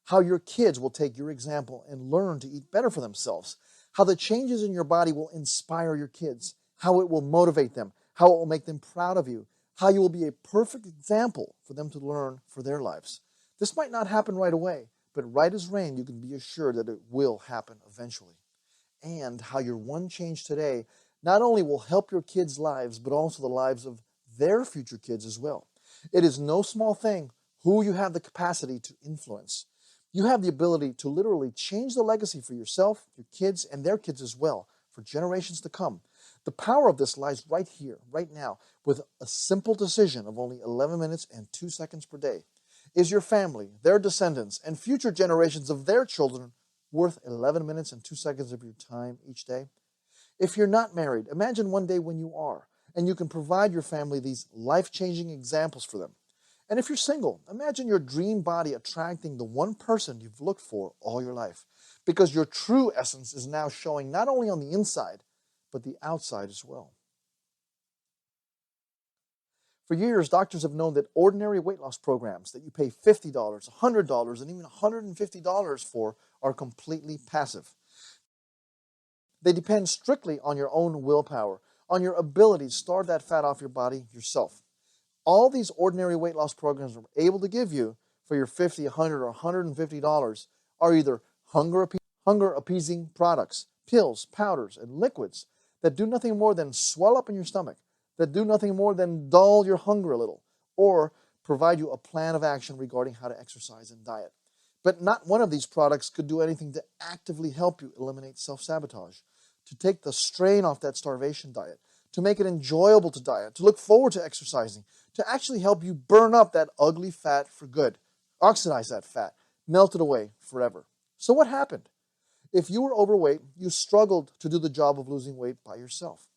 How your kids will take your example and learn to eat better for themselves. How the changes in your body will inspire your kids. How it will motivate them. How it will make them proud of you. How you will be a perfect example for them to learn for their lives. This might not happen right away, but right as rain, you can be assured that it will happen eventually. And how your one change today not only will help your kids' lives, but also the lives of their future kids as well. It is no small thing who you have the capacity to influence. You have the ability to literally change the legacy for yourself, your kids, and their kids as well, for generations to come. The power of this lies right here, right now, with a simple decision of only 11 minutes and 2 seconds per day. Is your family, their descendants, and future generations of their children worth 11 minutes and 2 seconds of your time each day? If you're not married, imagine one day when you are, and you can provide your family these life-changing examples for them. And if you're single, imagine your dream body attracting the one person you've looked for all your life, because your true essence is now showing not only on the inside, but the outside as well. For years, doctors have known that ordinary weight loss programs that you pay $50, $100, and even $150 for are completely passive. They depend strictly on your own willpower, on your ability to starve that fat off your body yourself. All these ordinary weight loss programs are able to give you for your $50, $100, or $150 are either hunger-appeasing products, pills, powders, and liquids that do nothing more than swell up in your stomach, that do nothing more than dull your hunger a little, or provide you a plan of action regarding how to exercise and diet. But not one of these products could do anything to actively help you eliminate self-sabotage, to take the strain off that starvation diet, to make it enjoyable to diet, to look forward to exercising, to actually help you burn up that ugly fat for good, oxidize that fat, melt it away forever. So what happened? If you were overweight, you struggled to do the job of losing weight by yourself.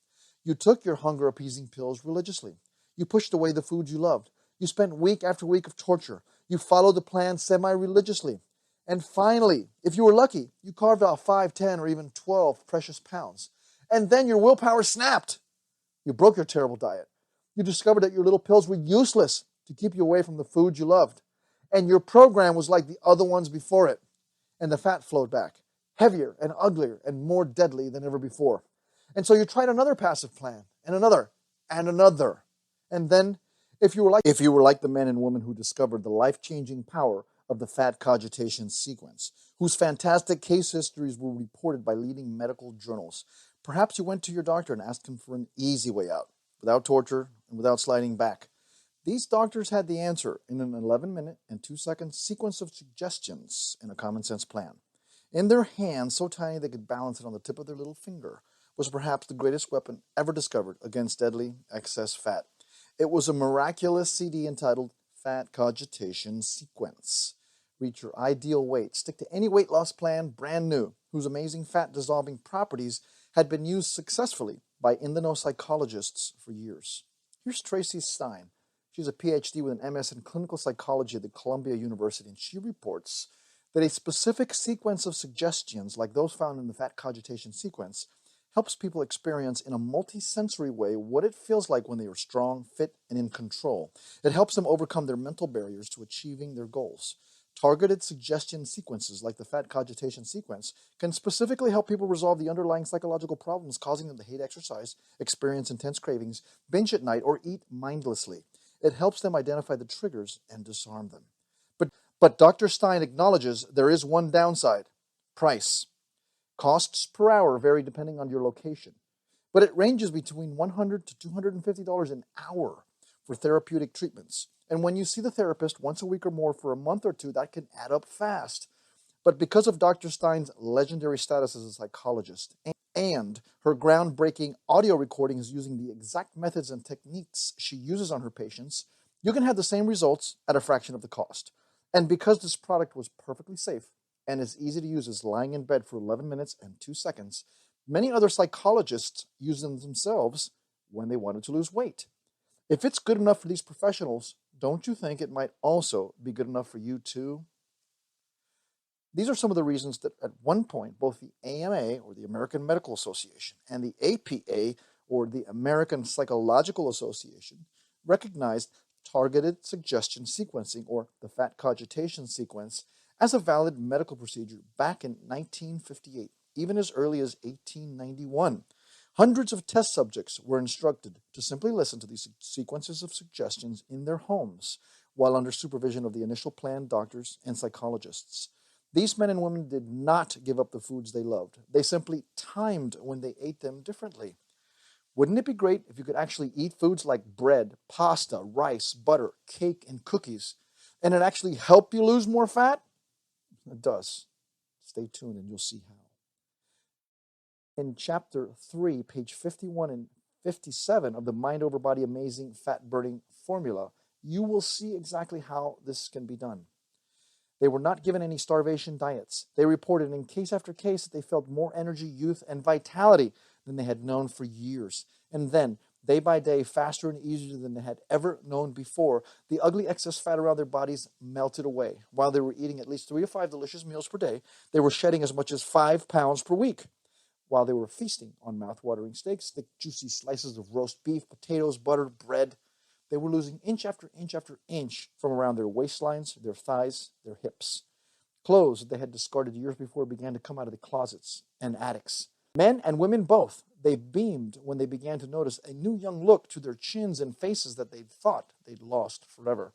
You took your hunger-appeasing pills religiously. You pushed away the foods you loved. You spent week after week of torture. You followed the plan semi-religiously. And finally, if you were lucky, you carved off 5, 10, or even 12 precious pounds. And then your willpower snapped. You broke your terrible diet. You discovered that your little pills were useless to keep you away from the food you loved. And your program was like the other ones before it. And the fat flowed back, heavier and uglier and more deadly than ever before. And so you tried another passive plan, and another, and another. And then, if you were like the men and women who discovered the life-changing power of the fat cogitation sequence, whose fantastic case histories were reported by leading medical journals, perhaps you went to your doctor and asked him for an easy way out, without torture and without sliding back. These doctors had the answer in an 11-minute and 2-second sequence of suggestions in a common-sense plan. In their hands, so tiny they could balance it on the tip of their little finger, was perhaps the greatest weapon ever discovered against deadly excess fat. It was a miraculous CD entitled Fat Cogitation Sequence. Reach your ideal weight. Stick to any weight loss plan, brand new, whose amazing fat-dissolving properties had been used successfully by in-the-know psychologists for years. Here's Tracy Stein. She's a PhD with an MS in clinical psychology at the Columbia University, and she reports that a specific sequence of suggestions, like those found in the fat cogitation sequence, helps people experience in a multisensory way what it feels like when they are strong, fit, and in control. It helps them overcome their mental barriers to achieving their goals. Targeted suggestion sequences like the fat cogitation sequence can specifically help people resolve the underlying psychological problems causing them to hate exercise, experience intense cravings, binge at night, or eat mindlessly. It helps them identify the triggers and disarm them. But Dr. Stein acknowledges there is one downside: price. Costs per hour vary depending on your location, but it ranges between $100 to $250 an hour for therapeutic treatments. And when you see the therapist once a week or more for a month or two, that can add up fast. But because of Dr. Stein's legendary status as a psychologist and her groundbreaking audio recordings using the exact methods and techniques she uses on her patients, you can have the same results at a fraction of the cost. And because this product was perfectly safe and as easy to use as lying in bed for 11 minutes and 2 seconds, many other psychologists use them themselves when they wanted to lose weight. If it's good enough for these professionals, don't you think it might also be good enough for you too? These are some of the reasons that at one point, both the AMA, or the American Medical Association, and the APA, or the American Psychological Association, recognized targeted suggestion sequencing, or the fat cogitation sequence, as a valid medical procedure back in 1958, even as early as 1891. Hundreds of test subjects were instructed to simply listen to these sequences of suggestions in their homes while under supervision of the initial plan doctors and psychologists. These men and women did not give up the foods they loved. They simply timed when they ate them differently. Wouldn't it be great if you could actually eat foods like bread, pasta, rice, butter, cake, and cookies, and it actually help you lose more fat? It does. Stay tuned and you'll see how. In chapter 3, page 51 and 57 of the Mind Over Body Amazing Fat Burning Formula, you will see exactly how this can be done. They were not given any starvation diets. They reported in case after case that they felt more energy, youth, and vitality than they had known for years. And then, day by day, faster and easier than they had ever known before, the ugly excess fat around their bodies melted away. While they were eating at least 3 to 5 delicious meals per day, they were shedding as much as 5 pounds per week. While they were feasting on mouth-watering steaks, thick, juicy slices of roast beef, potatoes, butter, bread, they were losing inch after inch after inch from around their waistlines, their thighs, their hips. Clothes that they had discarded years before began to come out of the closets and attics. Men and women both, they beamed when they began to notice a new young look to their chins and faces that they'd thought they'd lost forever.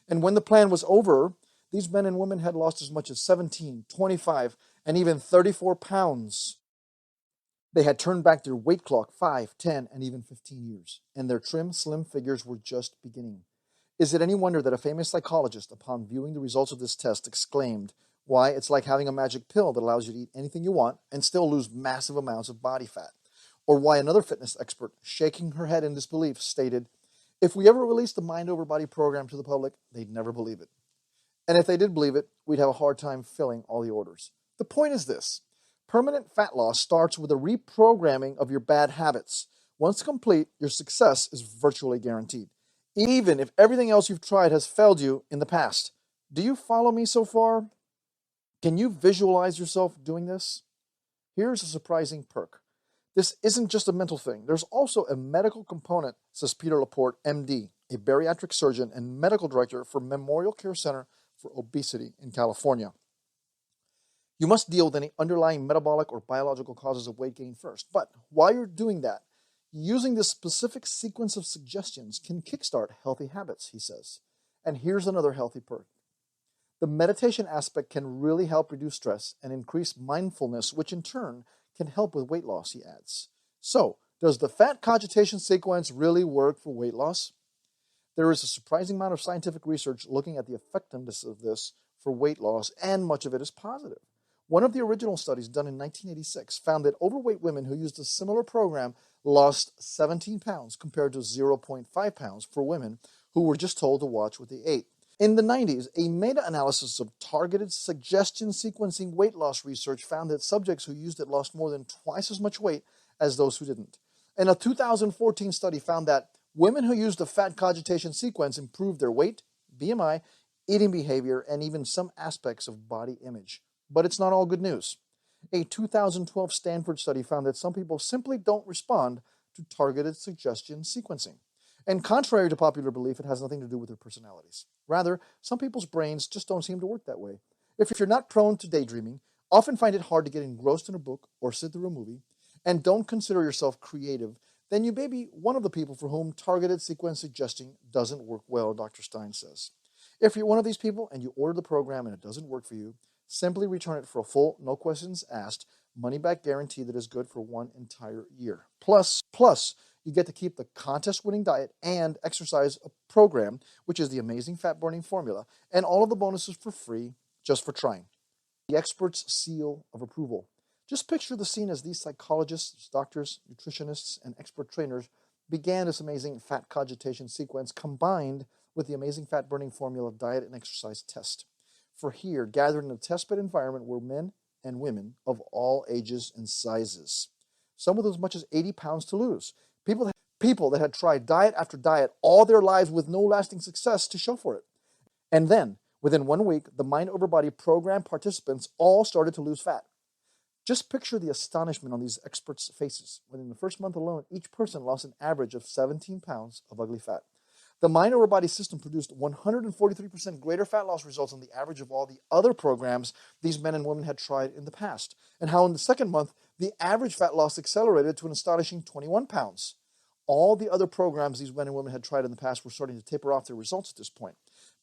And when the plan was over, these men and women had lost as much as 17, 25, and even 34 pounds. They had turned back their weight clock 5, 10, and even 15 years, and their trim, slim figures were just beginning. Is it any wonder that a famous psychologist, upon viewing the results of this test, exclaimed, "Why, it's like having a magic pill that allows you to eat anything you want and still lose massive amounts of body fat." Or why another fitness expert, shaking her head in disbelief, stated, "If we ever released the Mind Over Body program to the public, they'd never believe it. And if they did believe it, we'd have a hard time filling all the orders." The point is this: permanent fat loss starts with a reprogramming of your bad habits. Once complete, your success is virtually guaranteed, even if everything else you've tried has failed you in the past. Do you follow me so far? Can you visualize yourself doing this? Here's a surprising perk. This isn't just a mental thing. There's also a medical component, says Peter Laporte, MD, a bariatric surgeon and medical director for Memorial Care Center for Obesity in California. You must deal with any underlying metabolic or biological causes of weight gain first. But while you're doing that, using this specific sequence of suggestions can kickstart healthy habits, he says. And here's another healthy perk. The meditation aspect can really help reduce stress and increase mindfulness, which in turn can help with weight loss, he adds. So, does the fat cogitation sequence really work for weight loss? There is a surprising amount of scientific research looking at the effectiveness of this for weight loss, and much of it is positive. One of the original studies done in 1986 found that overweight women who used a similar program lost 17 pounds compared to 0.5 pounds for women who were just told to watch what they ate. In the 90s, a meta-analysis of targeted suggestion sequencing weight loss research found that subjects who used it lost more than twice as much weight as those who didn't. And a 2014 study found that women who used the fat cogitation sequence improved their weight, BMI, eating behavior, and even some aspects of body image. But it's not all good news. A 2012 Stanford study found that some people simply don't respond to targeted suggestion sequencing. And contrary to popular belief, it has nothing to do with their personalities. Rather, some people's brains just don't seem to work that way. If you're not prone to daydreaming, often find it hard to get engrossed in a book or sit through a movie, and don't consider yourself creative, then you may be one of the people for whom targeted sequence suggesting doesn't work well, Dr. Stein says. If you're one of these people and you order the program and it doesn't work for you, simply return it for a full, no questions asked, money back guarantee that is good for 1 entire year. Plus, you get to keep the contest winning diet and exercise program, which is the amazing fat burning formula, and all of the bonuses for free just for trying. The expert's seal of approval. Just picture the scene as these psychologists, doctors, nutritionists, and expert trainers began this amazing fat cogitation sequence combined with the amazing fat burning formula diet and exercise test. For here, gathered in a testbed environment, were men and women of all ages and sizes, some with as much as 80 pounds to lose. People that had tried diet after diet all their lives with no lasting success to show for it. And then, within 1 week, the Mind Over Body program participants all started to lose fat. Just picture the astonishment on these experts' faces when in the first month alone, each person lost an average of 17 pounds of ugly fat. The Mind Over Body system produced 143% greater fat loss results than the average of all the other programs these men and women had tried in the past, and how in the second month, the average fat loss accelerated to an astonishing 21 pounds. All the other programs these men and women had tried in the past were starting to taper off their results at this point.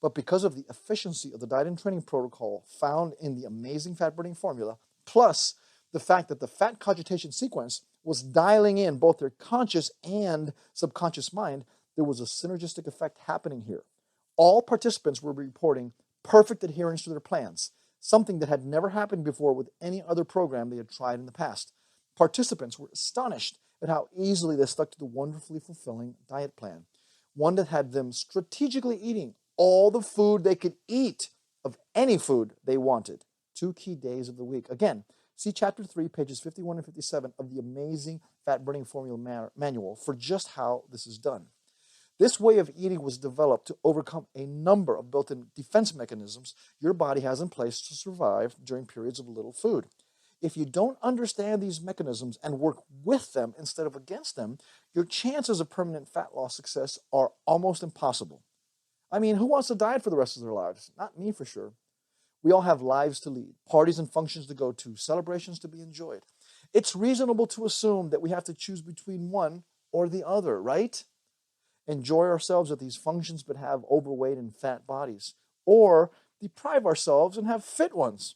But because of the efficiency of the diet and training protocol found in the amazing fat burning formula, plus the fact that the fat cogitation sequence was dialing in both their conscious and subconscious mind, there was a synergistic effect happening here. All participants were reporting perfect adherence to their plans, something that had never happened before with any other program they had tried in the past. Participants were astonished at how easily they stuck to the wonderfully fulfilling diet plan, one that had them strategically eating all the food they could eat of any food they wanted, 2 key days of the week. Again, see Chapter 3, pages 51 and 57 of the amazing Fat Burning Formula Manual for just how this is done. This way of eating was developed to overcome a number of built-in defense mechanisms your body has in place to survive during periods of little food. If you don't understand these mechanisms and work with them instead of against them, your chances of permanent fat loss success are almost impossible. I mean, who wants to diet for the rest of their lives? Not me for sure. We all have lives to lead, parties and functions to go to, celebrations to be enjoyed. It's reasonable to assume that we have to choose between one or the other, right? Enjoy ourselves at these functions but have overweight and fat bodies, or deprive ourselves and have fit ones,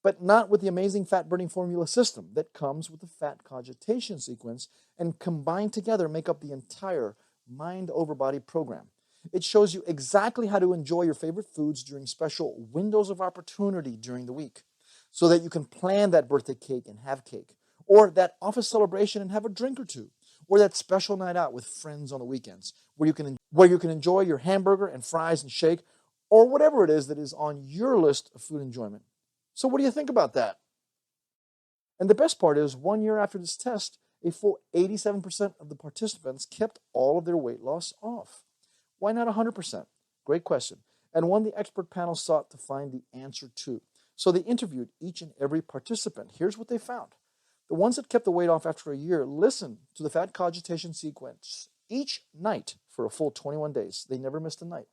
but not with the amazing fat burning formula system that comes with the fat cogitation sequence and combined together make up the entire Mind Over Body program. It shows you exactly how to enjoy your favorite foods during special windows of opportunity during the week so that you can plan that birthday cake and have cake, or that office celebration and have a drink or two, or that special night out with friends on the weekends where you can enjoy your hamburger and fries and shake, or whatever it is that is on your list of food enjoyment. So what do you think about that? And the best part is, 1 year after this test, a full 87% of the participants kept all of their weight loss off. Why not 100%? Great question, and one the expert panel sought to find the answer to. So they interviewed each and every participant. Here's what they found. The ones that kept the weight off after a year listened to the fat cogitation sequence each night for a full 21 days. They never missed a night.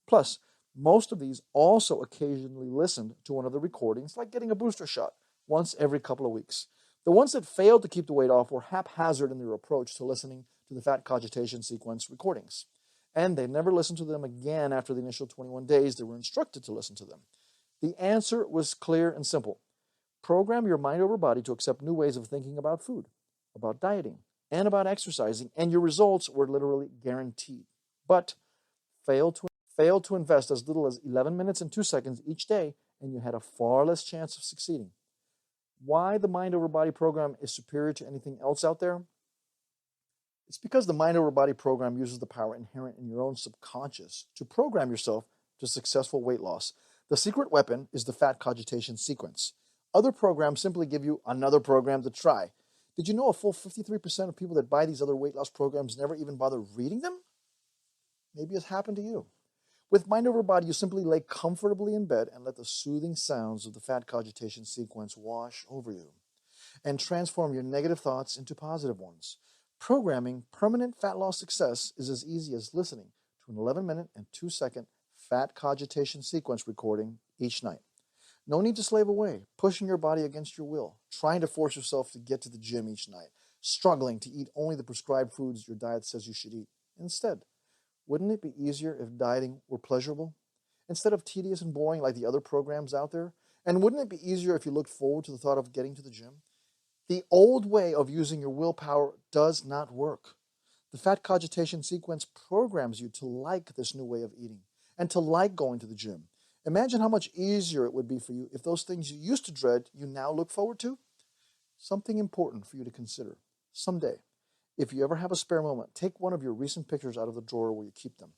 Plus, most of these also occasionally listened to one of the recordings, like getting a booster shot, once every couple of weeks. The ones that failed to keep the weight off were haphazard in their approach to listening to the fat cogitation sequence recordings. And they never listened to them again after the initial 21 days they were instructed to listen to them. The answer was clear and simple. Program your mind over body to accept new ways of thinking about food, about dieting, and about exercising, and your results were literally guaranteed. But fail to invest as little as 11 minutes and 2 seconds each day, and you had a far less chance of succeeding. Why the Mind Over Body program is superior to anything else out there? It's because the Mind Over Body program uses the power inherent in your own subconscious to program yourself to successful weight loss. The secret weapon is the fat cogitation sequence. Other programs simply give you another program to try. Did you know a full 53% of people that buy these other weight loss programs never even bother reading them? Maybe it's happened to you. With Mind Over Body, you simply lay comfortably in bed and let the soothing sounds of the fat cogitation sequence wash over you and transform your negative thoughts into positive ones. Programming permanent fat loss success is as easy as listening to an 11-minute and 2-second fat cogitation sequence recording each night. No need to slave away, pushing your body against your will, trying to force yourself to get to the gym each night, struggling to eat only the prescribed foods your diet says you should eat. Instead, wouldn't it be easier if dieting were pleasurable? instead of tedious and boring like the other programs out there? And wouldn't it be easier if you looked forward to the thought of getting to the gym? The old way of using your willpower does not work. The fat cogitation sequence programs you to like this new way of eating and to like going to the gym. Imagine how much easier it would be for you if those things you used to dread, you now look forward to. Something important for you to consider. Someday, if you ever have a spare moment, take one of your recent pictures out of the drawer where you keep them.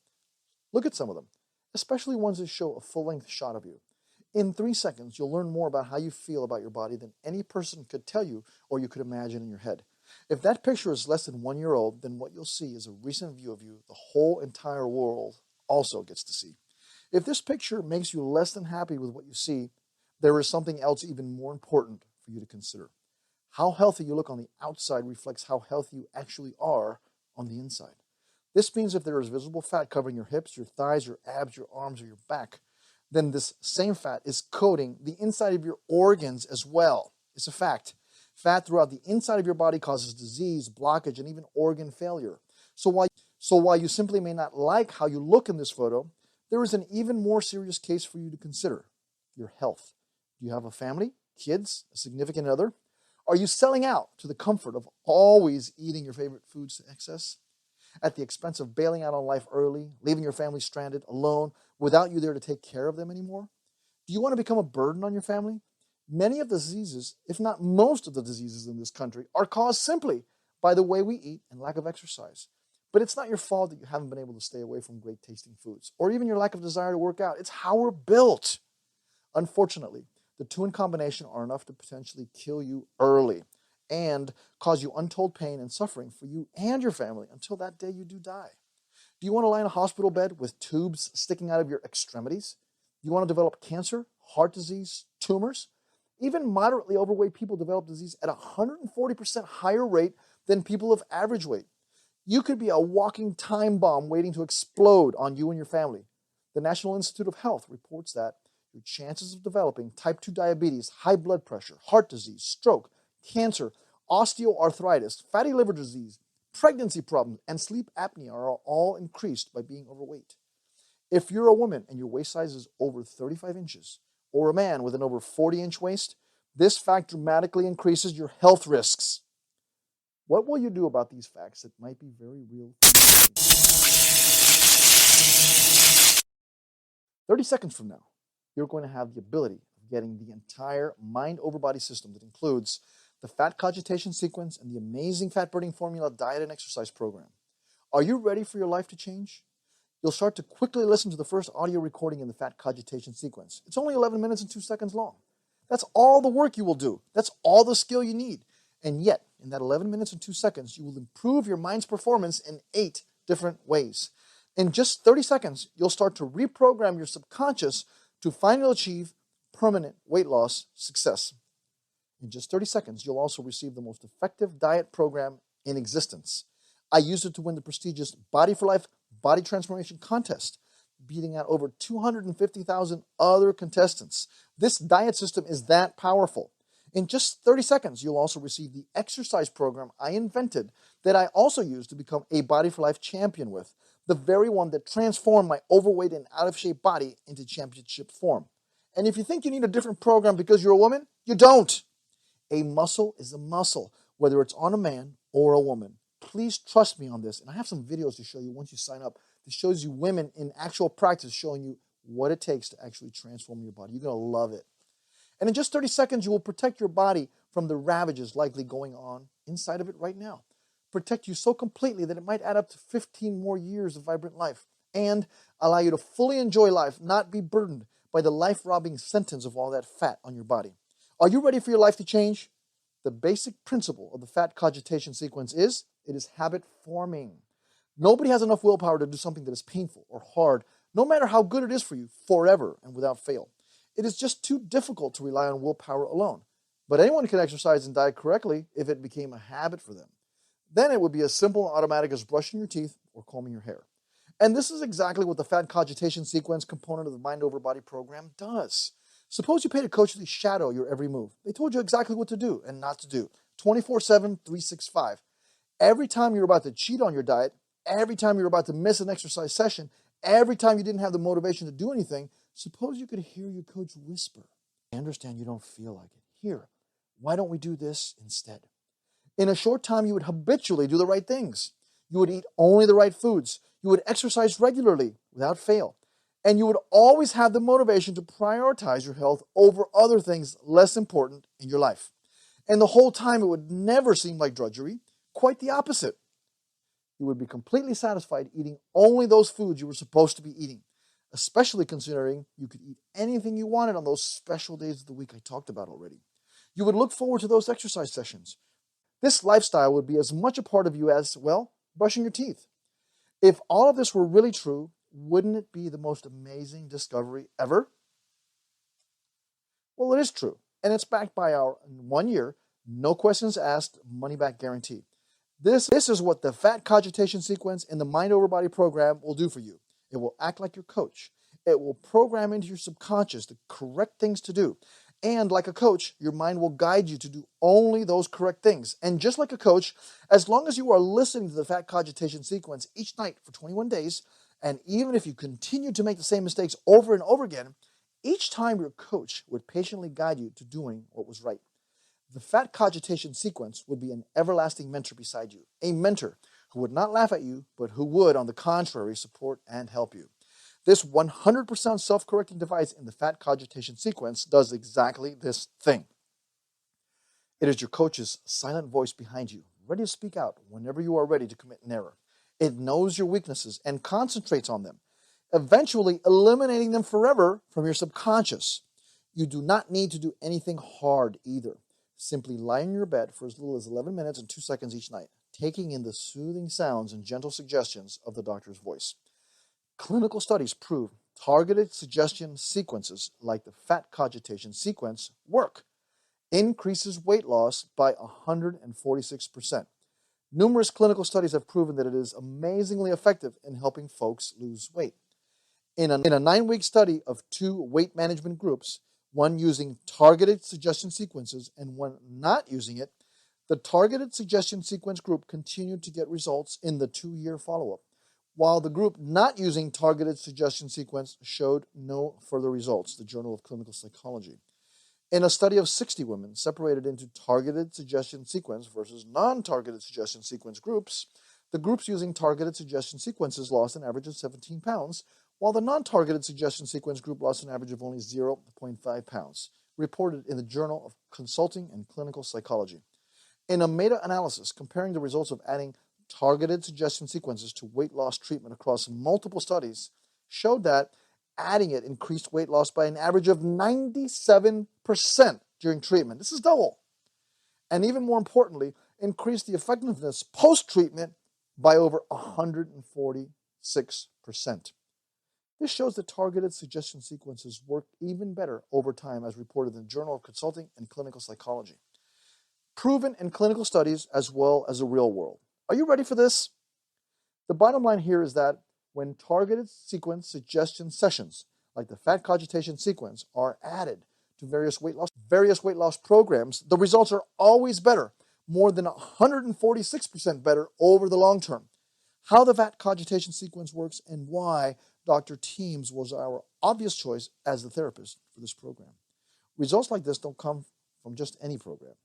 Look at some of them, especially ones that show a full-length shot of you. In 3 seconds, you'll learn more about how you feel about your body than any person could tell you or you could imagine in your head. If that picture is less than 1 year old, then what you'll see is a recent view of you the whole entire world also gets to see. If this picture makes you less than happy with what you see, there is something else even more important for you to consider. How healthy you look on the outside reflects how healthy you actually are on the inside. This means if there is visible fat covering your hips, your thighs, your abs, your arms, or your back, then this same fat is coating the inside of your organs as well. It's a fact. Fat throughout the inside of your body causes disease, blockage, and even organ failure. So while you simply may not like how you look in this photo, there is an even more serious case for you to consider: your health. Do you have a family, kids, a significant other? Are you selling out to the comfort of always eating your favorite foods to excess, at the expense of bailing out on life early, leaving your family stranded, alone, without you there to take care of them anymore? Do you want to become a burden on your family? Many of the diseases, if not most of the diseases in this country, are caused simply by the way we eat and lack of exercise. But it's not your fault that you haven't been able to stay away from great tasting foods, or even your lack of desire to work out. It's how we're built. Unfortunately, the two in combination are enough to potentially kill you early and cause you untold pain and suffering for you and your family until that day you do die. Do you want to lie in a hospital bed with tubes sticking out of your extremities? Do you want to develop cancer, heart disease, tumors? Even moderately overweight people develop disease at a 140% higher rate than people of average weight. You could be a walking time bomb waiting to explode on you and your family. The National Institute of Health reports that your chances of developing type 2 diabetes, high blood pressure, heart disease, stroke, cancer, osteoarthritis, fatty liver disease, pregnancy problems, and sleep apnea are all increased by being overweight. If you're a woman and your waist size is over 35 inches, or a man with an over 40-inch waist, this fact dramatically increases your health risks. What will you do about these facts that might be very real for you? 30 seconds from now, you're going to have the ability of getting the entire mind-over-body system that includes the fat cogitation sequence and the amazing fat-burning formula diet and exercise program. Are you ready for your life to change? You'll start to quickly listen to the first audio recording in the fat cogitation sequence. It's only 11 minutes and 2 seconds long. That's all the work you will do. That's all the skill you need. And yet, in that 11 minutes and 2 seconds, you will improve your mind's performance in 8 different ways. In just 30 seconds, you'll start to reprogram your subconscious to finally achieve permanent weight loss success. In just 30 seconds, you'll also receive the most effective diet program in existence. I used it to win the prestigious Body for Life Body Transformation Contest, beating out over 250,000 other contestants. This diet system is that powerful. In just 30 seconds, you'll also receive the exercise program I invented that I also used to become a Body for Life champion with, the very one that transformed my overweight and out-of-shape body into championship form. And if you think you need a different program because you're a woman, you don't. A muscle is a muscle, whether it's on a man or a woman. Please trust me on this. And I have some videos to show you once you sign up that shows you women in actual practice showing you what it takes to actually transform your body. You're going to love it. And in just 30 seconds, you will protect your body from the ravages likely going on inside of it right now. Protect you so completely that it might add up to 15 more years of vibrant life and allow you to fully enjoy life, not be burdened by the life-robbing sentence of all that fat on your body. Are you ready for your life to change? The basic principle of the fat cogitation sequence is it is habit forming. Nobody has enough willpower to do something that is painful or hard, no matter how good it is for you, forever and without fail. It is just too difficult to rely on willpower alone. But anyone can exercise and diet correctly if it became a habit for them. Then it would be as simple and automatic as brushing your teeth or combing your hair. And this is exactly what the fat cogitation sequence component of the Mind Over Body program does. Suppose you paid a coach to shadow your every move. They told you exactly what to do and not to do, 24/7, 365. Every time you're about to cheat on your diet, every time you're about to miss an exercise session, every time you didn't have the motivation to do anything, Suppose you could hear your coach whisper, I understand you don't feel like it. Here, why don't we do this instead? In a short time, you would habitually do the right things. You would eat only the right foods. You would exercise regularly without fail. And you would always have the motivation to prioritize your health over other things less important in your life. And the whole time, it would never seem like drudgery, quite the opposite. You would be completely satisfied eating only those foods you were supposed to be eating, especially considering you could eat anything you wanted on those special days of the week I talked about already. You would look forward to those exercise sessions. This lifestyle would be as much a part of you as, well, brushing your teeth. If all of this were really true, wouldn't it be the most amazing discovery ever? Well, it is true, and it's backed by our 1 year, no questions asked, money back guarantee. This is what the fat cogitation sequence in the Mind Over Body program will do for you. It will act like your coach. It will program into your subconscious the correct things to do. And like a coach, your mind will guide you to do only those correct things. And just like a coach, as long as you are listening to the fat cogitation sequence each night for 21 days, and even if you continue to make the same mistakes over and over again, each time your coach would patiently guide you to doing what was right. The fat cogitation sequence would be an everlasting mentor beside you, a mentor who would not laugh at you, but who would, on the contrary, support and help you. This 100% self-correcting device in the fat cogitation sequence does exactly this thing. It is your coach's silent voice behind you, ready to speak out whenever you are ready to commit an error. It knows your weaknesses and concentrates on them, eventually eliminating them forever from your subconscious. You do not need to do anything hard either. Simply lie in your bed for as little as 11 minutes and 2 seconds each night, taking in the soothing sounds and gentle suggestions of the doctor's voice. Clinical studies prove targeted suggestion sequences like the fat cogitation sequence work. Increases weight loss by 146%. Numerous clinical studies have proven that it is amazingly effective in helping folks lose weight. In a 9-week study of 2 weight management groups, one using targeted suggestion sequences and one not using it, the targeted suggestion sequence group continued to get results in the 2-year follow-up, while the group not using targeted suggestion sequence showed no further results, the Journal of Clinical Psychology. In a study of 60 women separated into targeted suggestion sequence versus non-targeted suggestion sequence groups, the groups using targeted suggestion sequences lost an average of 17 pounds, while the non-targeted suggestion sequence group lost an average of only 0.5 pounds, reported in the Journal of Consulting and Clinical Psychology. In a meta-analysis comparing the results of adding targeted suggestion sequences to weight loss treatment across multiple studies, showed that adding it increased weight loss by an average of 97% during treatment. This is double. And even more importantly, increased the effectiveness post-treatment by over 146%. This shows that targeted suggestion sequences work even better over time, as reported in the Journal of Consulting and Clinical Psychology. Proven in clinical studies as well as the real world. Are you ready for this? The bottom line here is that when targeted sequence suggestion sessions, like the fat cogitation sequence, are added to various weight loss programs, the results are always better, more than 146% better over the long term. How the fat cogitation sequence works and why Dr. Teams was our obvious choice as the therapist for this program. Results like this don't come from just any program.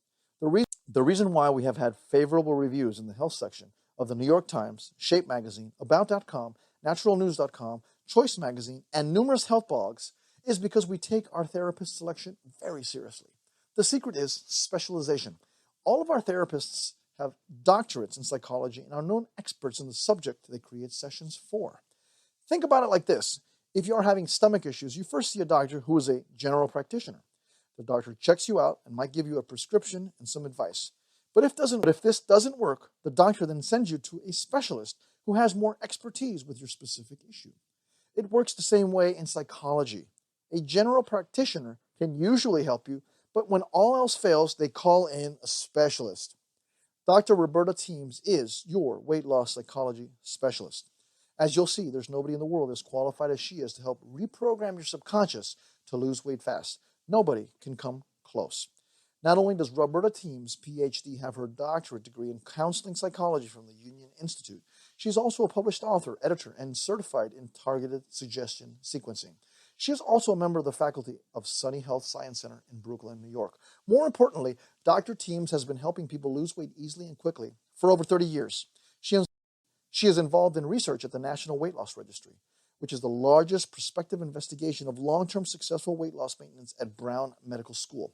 The reason why we have had favorable reviews in the health section of the New York Times, Shape Magazine, About.com, NaturalNews.com, Choice Magazine, and numerous health blogs is because we take our therapist selection very seriously. The secret is specialization. All of our therapists have doctorates in psychology and are known experts in the subject they create sessions for. Think about it like this. If you are having stomach issues, you first see a doctor who is a general practitioner. The doctor checks you out and might give you a prescription and some advice. But if this doesn't work, the doctor then sends you to a specialist who has more expertise with your specific issue. It works the same way in psychology. A general practitioner can usually help you, but when all else fails, they call in a specialist. Dr. Roberta Teams is your weight loss psychology specialist. As you'll see, there's nobody in the world as qualified as she is to help reprogram your subconscious to lose weight fast. Nobody can come close. Not only does Roberta Teams, PhD, have her doctorate degree in counseling psychology from the Union Institute, she's also a published author, editor, and certified in targeted suggestion sequencing. She is also a member of the faculty of Sunny Health Science Center in Brooklyn, New York. More importantly, Dr. Teams has been helping people lose weight easily and quickly for over 30 years. She is involved in research at the National Weight Loss Registry, which is the largest prospective investigation of long-term successful weight loss maintenance at Brown Medical School.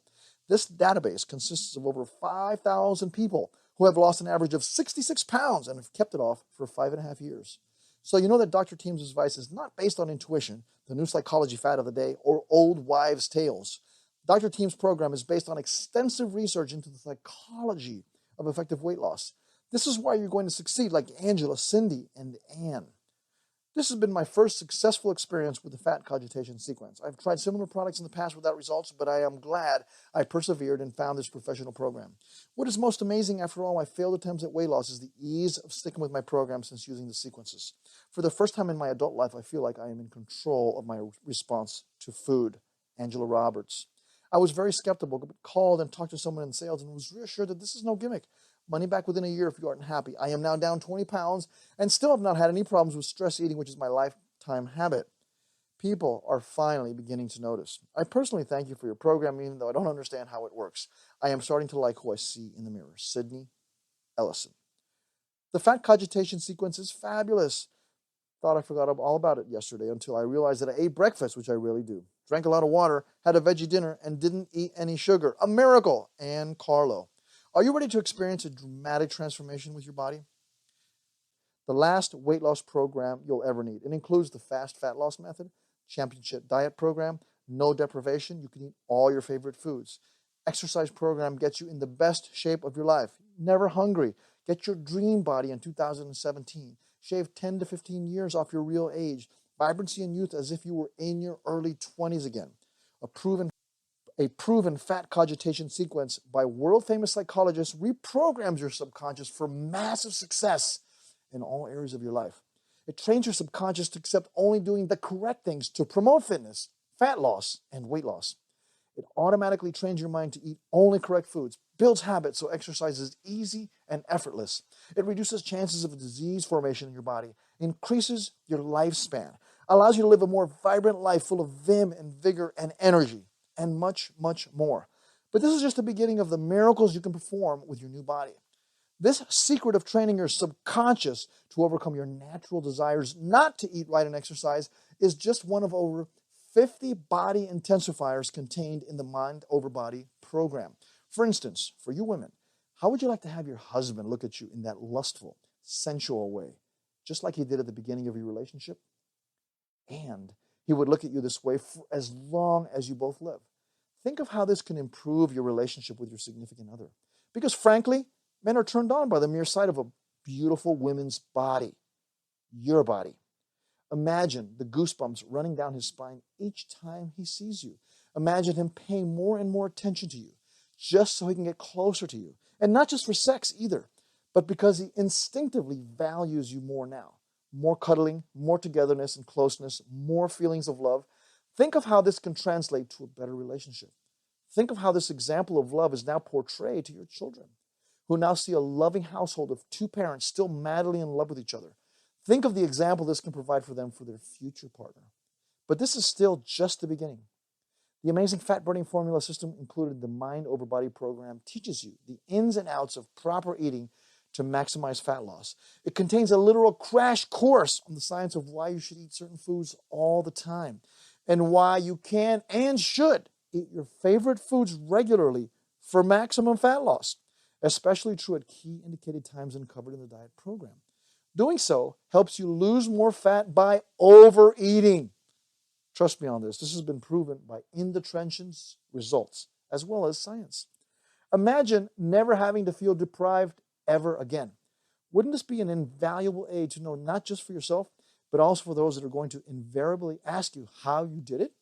This database consists of over 5,000 people who have lost an average of 66 pounds and have kept it off for 5.5 years. So you know that Dr. Teams' advice is not based on intuition, the new psychology fad of the day, or old wives' tales. Dr. Teams' program is based on extensive research into the psychology of effective weight loss. This is why you're going to succeed like Angela, Cindy, and Anne. This has been my first successful experience with the fat cogitation sequence. I've tried similar products in the past without results, but I am glad I persevered and found this professional program. What is most amazing after all my failed attempts at weight loss is the ease of sticking with my program since using the sequences. For the first time in my adult life, I feel like I am in control of my response to food. Angela Roberts. I was very skeptical, but called and talked to someone in sales and was reassured that this is no gimmick. Money back within a year if you aren't happy. I am now down 20 pounds and still have not had any problems with stress eating, which is my lifetime habit. People are finally beginning to notice. I personally thank you for your program, even though I don't understand how it works. I am starting to like who I see in the mirror. Sydney Ellison. The fat cogitation sequence is fabulous. Thought I forgot all about it yesterday until I realized that I ate breakfast, which I really do. Drank a lot of water, had a veggie dinner, and didn't eat any sugar. A miracle. And Carlo. Are you ready to experience a dramatic transformation with your body? The last weight loss program you'll ever need. It includes the fast fat loss method, championship diet program, no deprivation. You can eat all your favorite foods. Exercise program gets you in the best shape of your life. Never hungry. Get your dream body in 2017. Shave 10 to 15 years off your real age. Vibrancy and youth as if you were in your early 20s again. A proven fat cogitation sequence by world-famous psychologists reprograms your subconscious for massive success in all areas of your life. It trains your subconscious to accept only doing the correct things to promote fitness, fat loss, and weight loss. It automatically trains your mind to eat only correct foods, builds habits so exercise is easy and effortless. It reduces chances of disease formation in your body, increases your lifespan, allows you to live a more vibrant life full of vim and vigor and energy, and much, much more. But this is just the beginning of the miracles you can perform with your new body. This secret of training your subconscious to overcome your natural desires not to eat right and exercise is just one of over 50 body intensifiers contained in the Mind Over Body program. For instance, for you women, how would you like to have your husband look at you in that lustful, sensual way, just like he did at the beginning of your relationship? And he would look at you this way for as long as you both live. Think of how this can improve your relationship with your significant other. Because frankly, men are turned on by the mere sight of a beautiful woman's body, your body. Imagine the goosebumps running down his spine each time he sees you. Imagine him paying more and more attention to you just so he can get closer to you. And not just for sex either, but because he instinctively values you more now. More cuddling, more togetherness and closeness, more feelings of love. Think of how this can translate to a better relationship. Think of how this example of love is now portrayed to your children, who now see a loving household of two parents still madly in love with each other. Think of the example this can provide for them for their future partner. But this is still just the beginning. The amazing fat burning formula system included the Mind Over Body program teaches you the ins and outs of proper eating to maximize fat loss. It contains a literal crash course on the science of why you should eat certain foods all the time and why you can and should eat your favorite foods regularly for maximum fat loss, especially true at key indicated times and covered in the diet program. Doing so helps you lose more fat by overeating. Trust me on this. This has been proven by in the trenches results as well as science. Imagine never having to feel deprived ever again. Wouldn't this be an invaluable aid to know not just for yourself, but also for those that are going to invariably ask you how you did it?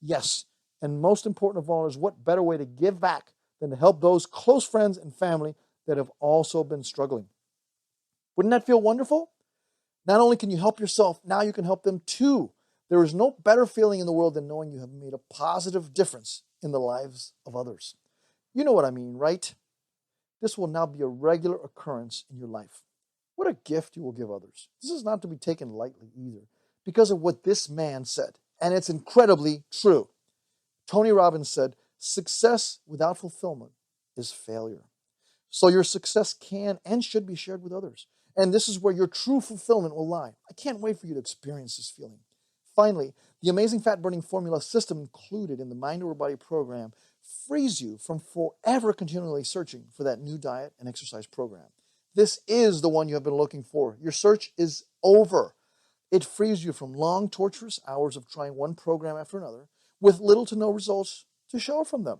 Yes, and most important of all is what better way to give back than to help those close friends and family that have also been struggling. Wouldn't that feel wonderful? Not only can you help yourself, now you can help them too. There is no better feeling in the world than knowing you have made a positive difference in the lives of others. You know what I mean, right? This will now be a regular occurrence in your life. What a gift you will give others. This is not to be taken lightly either, because of what this man said. and it's incredibly true. Tony Robbins said, success without fulfillment is failure. So your success can and should be shared with others. And this is where your true fulfillment will lie. I can't wait for you to experience this feeling. Finally, the amazing fat burning formula system included in the Mind Over Body program frees you from forever continually searching for that new diet and exercise program. This is the one you have been looking for. Your search is over. It frees you from long, torturous hours of trying one program after another with little to no results to show from them,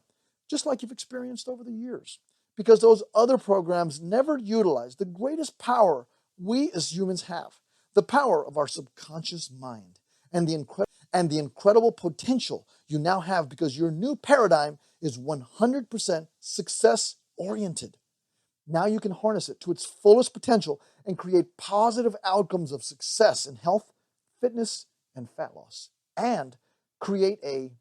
just like you've experienced over the years. Because those other programs never utilize the greatest power we as humans have, the power of our subconscious mind, and the incredible potential you now have because your new paradigm is 100% success-oriented. Now you can harness it to its fullest potential and create positive outcomes of success in health, fitness, and fat loss. And create a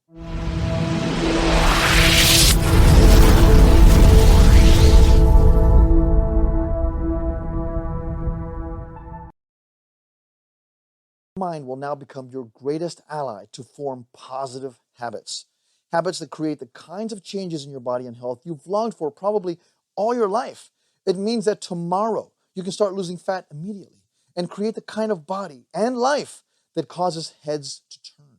mind will now become your greatest ally to form positive habits. Habits that create the kinds of changes in your body and health you've longed for probably all your life. It means that tomorrow you can start losing fat immediately and create the kind of body and life that causes heads to turn.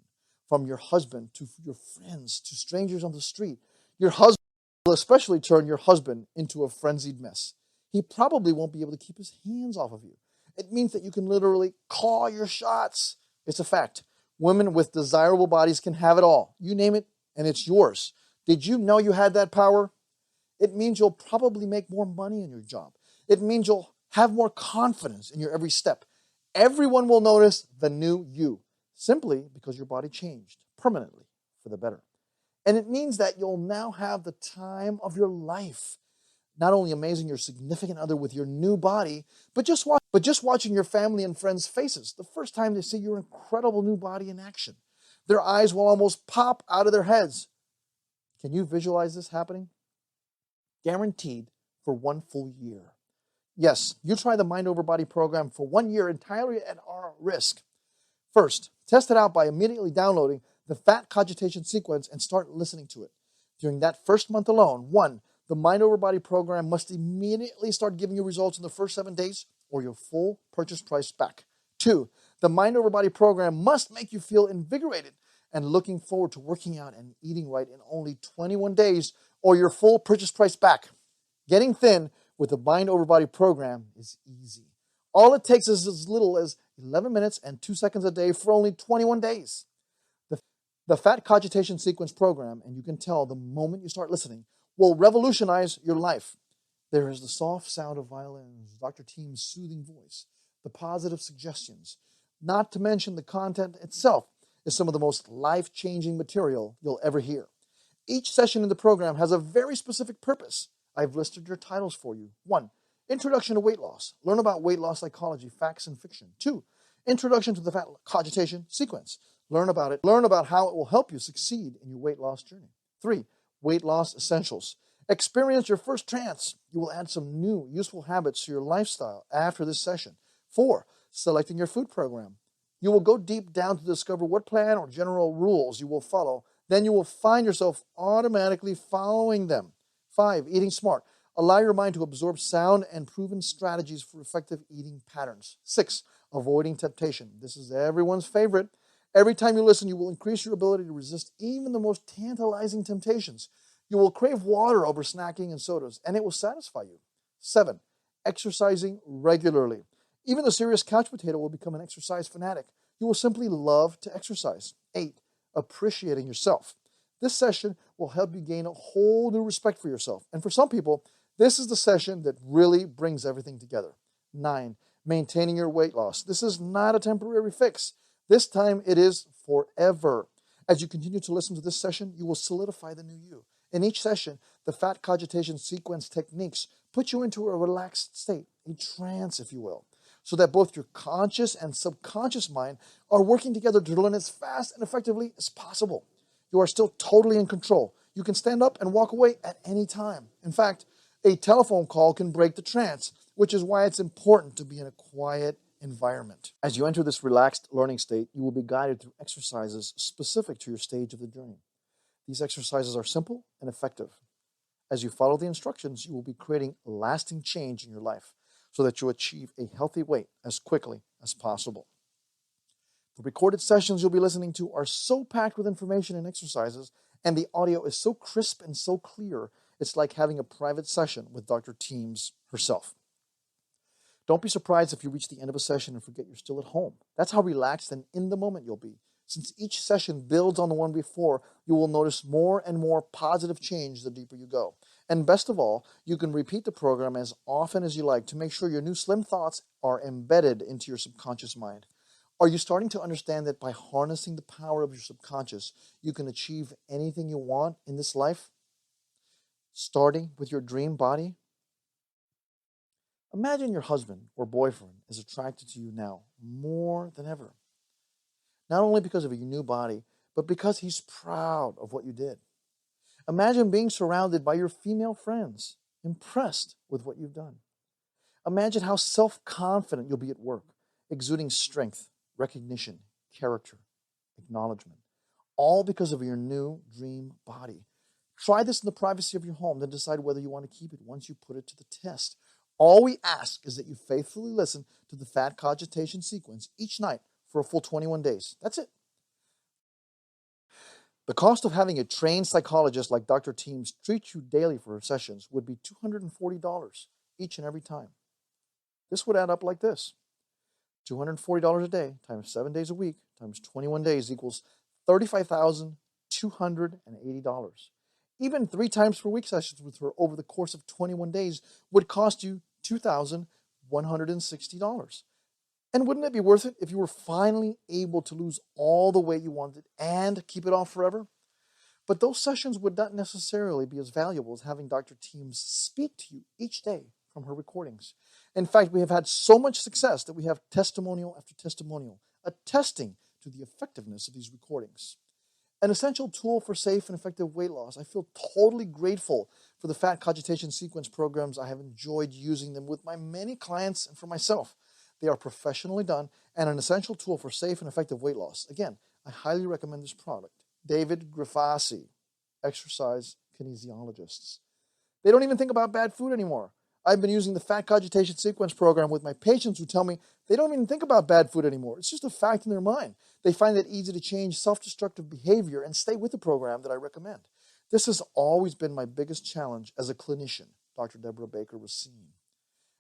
From your husband to your friends to strangers on the street, your husband will especially turn your husband into a frenzied mess. He probably won't be able to keep his hands off of you. It means that you can literally call your shots. It's a fact. Women with desirable bodies can have it all. You name it, and it's yours. Did you know you had that power? It means you'll probably make more money in your job. It means you'll have more confidence in your every step. Everyone will notice the new you, simply because your body changed permanently for the better. And it means that you'll now have the time of your life. Not only amazing your significant other with your new body, but just watching your family and friends' faces the first time they see your incredible new body in action. Their eyes will almost pop out of their heads. Can you visualize this happening? Guaranteed for 1 full year. Yes, you try the Mind Over Body program for 1 year entirely at our risk. First, test it out by immediately downloading the Fat Cogitation sequence and start listening to it. During that first month alone, 1, the Mind Over Body program must immediately start giving you results in the first 7 days or your full purchase price back. 2, the Mind Over Body program must make you feel invigorated and looking forward to working out and eating right in only 21 days or your full purchase price back. Getting thin with the Mind Over Body program is easy. All it takes is as little as 11 minutes and 2 seconds a day for only 21 days. The Fat Cogitation Sequence program, and you can tell the moment you start listening, will revolutionize your life. There is the soft sound of violins, Dr. Team's soothing voice, the positive suggestions, not to mention the content itself is some of the most life-changing material you'll ever hear. Each session in the program has a very specific purpose. I've listed your titles for you. 1, Introduction to Weight Loss. Learn about weight loss psychology, facts, and fiction. 2, Introduction to the Fat Cogitation Sequence. Learn about it. Learn about how it will help you succeed in your weight loss journey. 3, Weight Loss Essentials. Experience your first trance. You will add some new, useful habits to your lifestyle after this session. 4, Selecting your food program. You will go deep down to discover what plan or general rules you will follow. Then you will find yourself automatically following them. 5, Eating Smart. Allow your mind to absorb sound and proven strategies for effective eating patterns. 6, Avoiding Temptation. This is everyone's favorite. Every time you listen, you will increase your ability to resist even the most tantalizing temptations. You will crave water over snacking and sodas, and it will satisfy you. 7, Exercising regularly. Even the serious couch potato will become an exercise fanatic. You will simply love to exercise. 8, Appreciating yourself. This session will help you gain a whole new respect for yourself. And for some people, this is the session that really brings everything together. 9, Maintaining your weight loss. This is not a temporary fix. This time it is forever. As you continue to listen to this session, you will solidify the new you. In each session, the Fat Cogitation Sequence techniques put you into a relaxed state, a trance, if you will, so that both your conscious and subconscious mind are working together to learn as fast and effectively as possible. You are still totally in control. You can stand up and walk away at any time. In fact, a telephone call can break the trance, which is why it's important to be in a quiet environment. As you enter this relaxed learning state, you will be guided through exercises specific to your stage of the journey. These exercises are simple and effective. As you follow the instructions, you will be creating lasting change in your life so that you achieve a healthy weight as quickly as possible. The recorded sessions you'll be listening to are so packed with information and exercises, and the audio is so crisp and so clear, it's like having a private session with Dr. Teams herself. Don't be surprised if you reach the end of a session and forget you're still at home. That's how relaxed and in the moment you'll be. Since each session builds on the one before, you will notice more and more positive change the deeper you go. And best of all, you can repeat the program as often as you like to make sure your new slim thoughts are embedded into your subconscious mind. Are you starting to understand that by harnessing the power of your subconscious, you can achieve anything you want in this life? Starting with your dream body? Imagine your husband or boyfriend is attracted to you now more than ever. Not only because of your new body, but because he's proud of what you did. Imagine being surrounded by your female friends, impressed with what you've done. Imagine how self-confident you'll be at work, exuding strength, recognition, character, acknowledgement, all because of your new dream body. Try this in the privacy of your home, then decide whether you want to keep it once you put it to the test. All we ask is that you faithfully listen to the fat cogitation sequence each night for a full 21 days. That's it. The cost of having a trained psychologist like Dr. Teams treat you daily for her sessions would be $240 each and every time. This would add up like this. $240 a day times 7 days a week times 21 days equals $35,280. Even 3 times per week sessions with her over the course of 21 days would cost you $2,160. And wouldn't it be worth it if you were finally able to lose all the weight you wanted and keep it off forever? But those sessions would not necessarily be as valuable as having Dr. Teams speak to you each day from her recordings. In fact, we have had so much success that we have testimonial after testimonial attesting to the effectiveness of these recordings. An essential tool for safe and effective weight loss. I feel totally grateful for the fat cogitation sequence programs. I have enjoyed using them with my many clients and for myself. They are professionally done and an essential tool for safe and effective weight loss. Again, I highly recommend this product. David Grafasi, exercise kinesiologists. They don't even think about bad food anymore. I've been using the fat cogitation sequence program with my patients who tell me they don't even think about bad food anymore. It's just a fact in their mind. They find it easy to change self-destructive behavior and stay with the program that I recommend. This has always been my biggest challenge as a clinician, Dr. Deborah Baker was saying.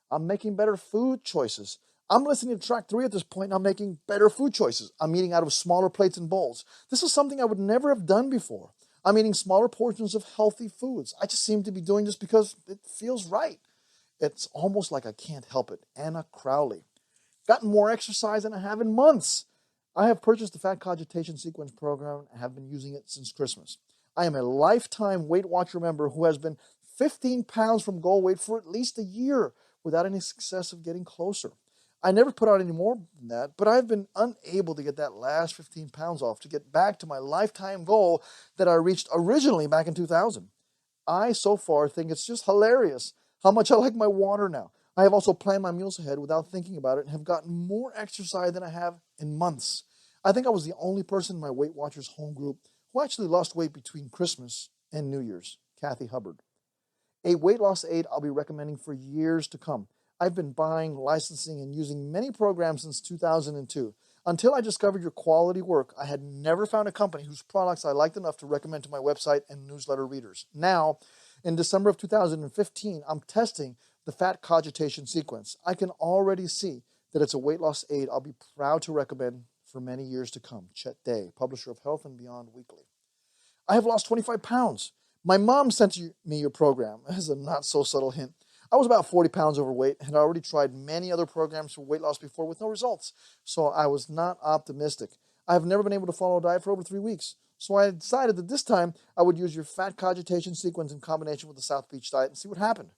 I'm making better food choices. I'm listening to track 3 at this point, and I'm making better food choices. I'm eating out of smaller plates and bowls. This is something I would never have done before. I'm eating smaller portions of healthy foods. I just seem to be doing this because it feels right. It's almost like I can't help it. Anna Crowley. Gotten more exercise than I have in months. I have purchased the Fat Cogitation Sequence program and have been using it since Christmas. I am a lifetime Weight Watcher member who has been 15 pounds from goal weight for at least a year without any success of getting closer. I never put out any more than that, but I've been unable to get that last 15 pounds off to get back to my lifetime goal that I reached originally back in 2000. I, so far, think it's just hilarious how much I like my water now. I have also planned my meals ahead without thinking about it and have gotten more exercise than I have in months. I think I was the only person in my Weight Watchers home group who actually lost weight between Christmas and New Year's, Kathy Hubbard. A weight loss aid I'll be recommending for years to come. I've been buying, licensing, and using many programs since 2002. Until I discovered your quality work, I had never found a company whose products I liked enough to recommend to my website and newsletter readers. Now, in December of 2015, I'm testing the fat cogitation sequence. I can already see that it's a weight loss aid I'll be proud to recommend for many years to come. Chet Day, publisher of Health and Beyond Weekly. I have lost 25 pounds. My mom sent me your program as a not-so-subtle hint. I was about 40 pounds overweight and had already tried many other programs for weight loss before with no results, so I was not optimistic. I have never been able to follow a diet for over 3 weeks, so I decided that this time I would use your fat cogitation sequence in combination with the South Beach diet and see what happened.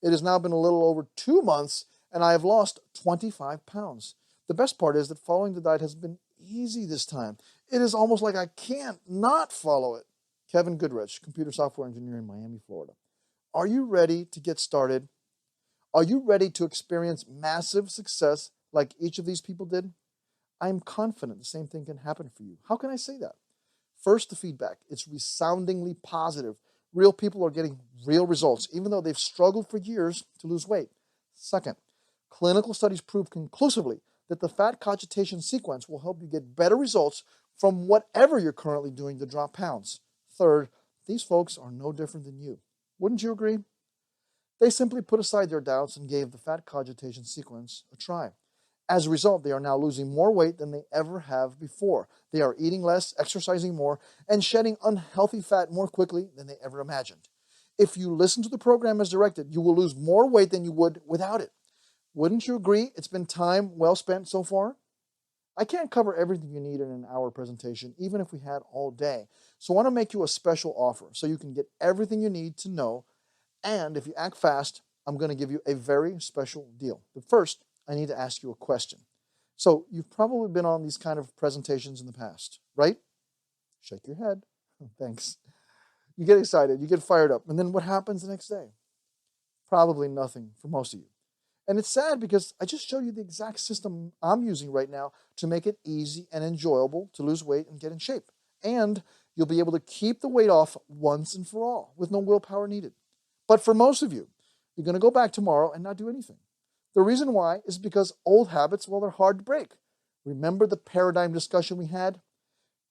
It has now been a little over 2 months, and I have lost 25 pounds. The best part is that following the diet has been easy this time. It is almost like I can't not follow it. Kevin Goodrich, computer software engineer in Miami, Florida. Are you ready to get started? Are you ready to experience massive success like each of these people did, I'm confident the same thing can happen for you. How can I say that? First, the feedback. It's resoundingly positive. Real people are getting real results, even though they've struggled for years to lose weight. Second, clinical studies prove conclusively that the fat cogitation sequence will help you get better results from whatever you're currently doing to drop pounds. Third, these folks are no different than you. Wouldn't you agree? They simply put aside their doubts and gave the fat cogitation sequence a try. As a result, they are now losing more weight than they ever have before. They are eating less, exercising more, and shedding unhealthy fat more quickly than they ever imagined. If you listen to the program as directed, you will lose more weight than you would without it. Wouldn't you agree it's been time well spent so far? I can't cover everything you need in an hour presentation, even if we had all day. So I want to make you a special offer so you can get everything you need to know. And if you act fast, I'm going to give you a very special deal. But first, I need to ask you a question. So you've probably been on these kind of presentations in the past, right? Shake your head. Thanks. You get excited, you get fired up, and then what happens the next day? Probably nothing for most of you. And it's sad because I just showed you the exact system I'm using right now to make it easy and enjoyable to lose weight and get in shape. And you'll be able to keep the weight off once and for all with no willpower needed. But for most of you, you're going to go back tomorrow and not do anything. The reason why is because old habits, well, they're hard to break. Remember the paradigm discussion we had?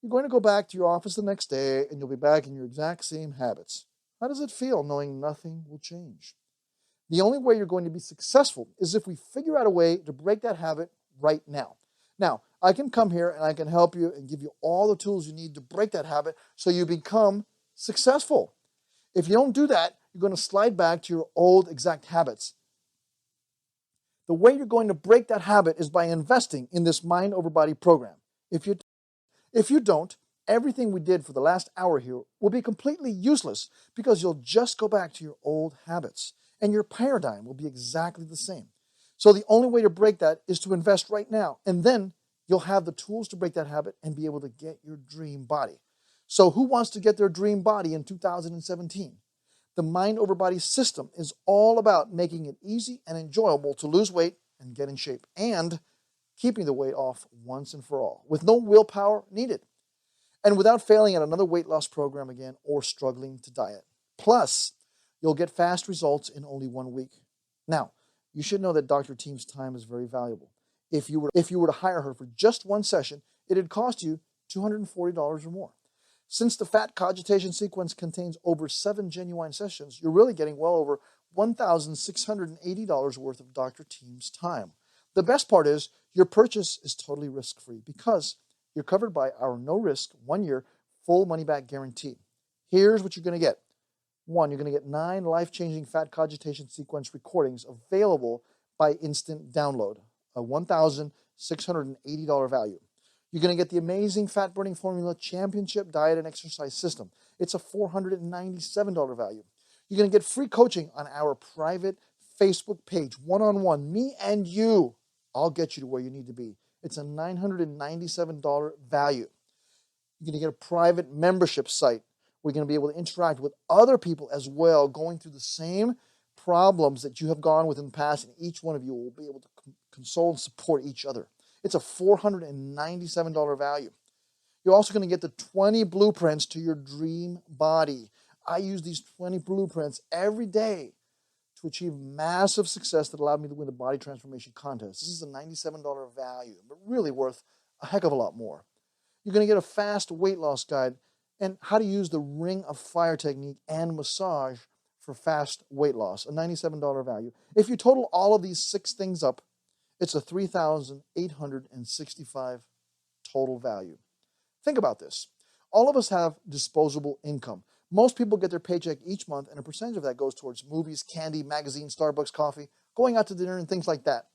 You're going to go back to your office the next day and you'll be back in your exact same habits. How does it feel knowing nothing will change? The only way you're going to be successful is if we figure out a way to break that habit right now. Now, I can come here and I can help you and give you all the tools you need to break that habit so you become successful. If you don't do that, you're going to slide back to your old exact habits. The way you're going to break that habit is by investing in this mind over body program. If you don't, everything we did for the last hour here will be completely useless because you'll just go back to your old habits and your paradigm will be exactly the same. So the only way to break that is to invest right now, and then you'll have the tools to break that habit and be able to get your dream body. So who wants to get their dream body in 2017? The mind over body system is all about making it easy and enjoyable to lose weight and get in shape, and keeping the weight off once and for all, with no willpower needed, and without failing at another weight loss program again or struggling to diet. Plus, you'll get fast results in only 1 week. Now, you should know that Dr. Team's time is very valuable. If you were to hire her for just one session, it'd cost you $240 or more. Since the fat cogitation sequence contains over 7 genuine sessions, you're really getting well over $1,680 worth of Dr. Team's time. The best part is your purchase is totally risk-free because you're covered by our no-risk 1-year full money-back guarantee. Here's what you're going to get. 1, you're going to get 9 life-changing fat cogitation sequence recordings available by instant download, a $1,680 value. You're going to get the amazing Fat Burning Formula Championship Diet and Exercise System. It's a $497 value. You're going to get free coaching on our private Facebook page, one-on-one, me and you. I'll get you to where you need to be. It's a $997 value. You're going to get a private membership site. We're going to be able to interact with other people as well, going through the same problems that you have gone with in the past, and each one of you will be able to console and support each other. It's a $497 value. You're also going to get the 20 blueprints to your dream body. I use these 20 blueprints every day to achieve massive success that allowed me to win the body transformation contest. This is a $97 value, but really worth a heck of a lot more. You're going to get a fast weight loss guide and how to use the ring of fire technique and massage for fast weight loss, a $97 value. If you total all of these 6 things up, it's a $3,865 total value. Think about this. All of us have disposable income. Most people get their paycheck each month, and a percentage of that goes towards movies, candy, magazines, Starbucks, coffee, going out to dinner, and things like that.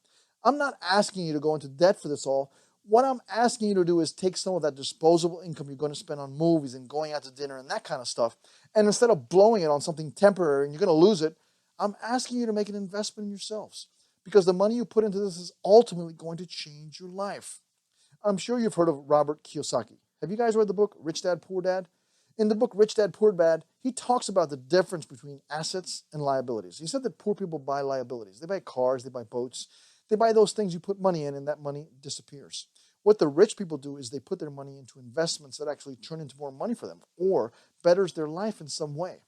I'm not asking you to go into debt for this all. What I'm asking you to do is take some of that disposable income you're going to spend on movies and going out to dinner and that kind of stuff, and instead of blowing it on something temporary and you're going to lose it, I'm asking you to make an investment in yourselves, because the money you put into this is ultimately going to change your life. I'm sure you've heard of Robert Kiyosaki. Have you guys read the book Rich Dad, Poor Dad? In the book Rich Dad, Poor Dad, he talks about the difference between assets and liabilities. He said that poor people buy liabilities. They buy cars, they buy boats, They buy those things you put money in, and that money disappears. What the rich people do is they put their money into investments that actually turn into more money for them or betters their life in some way.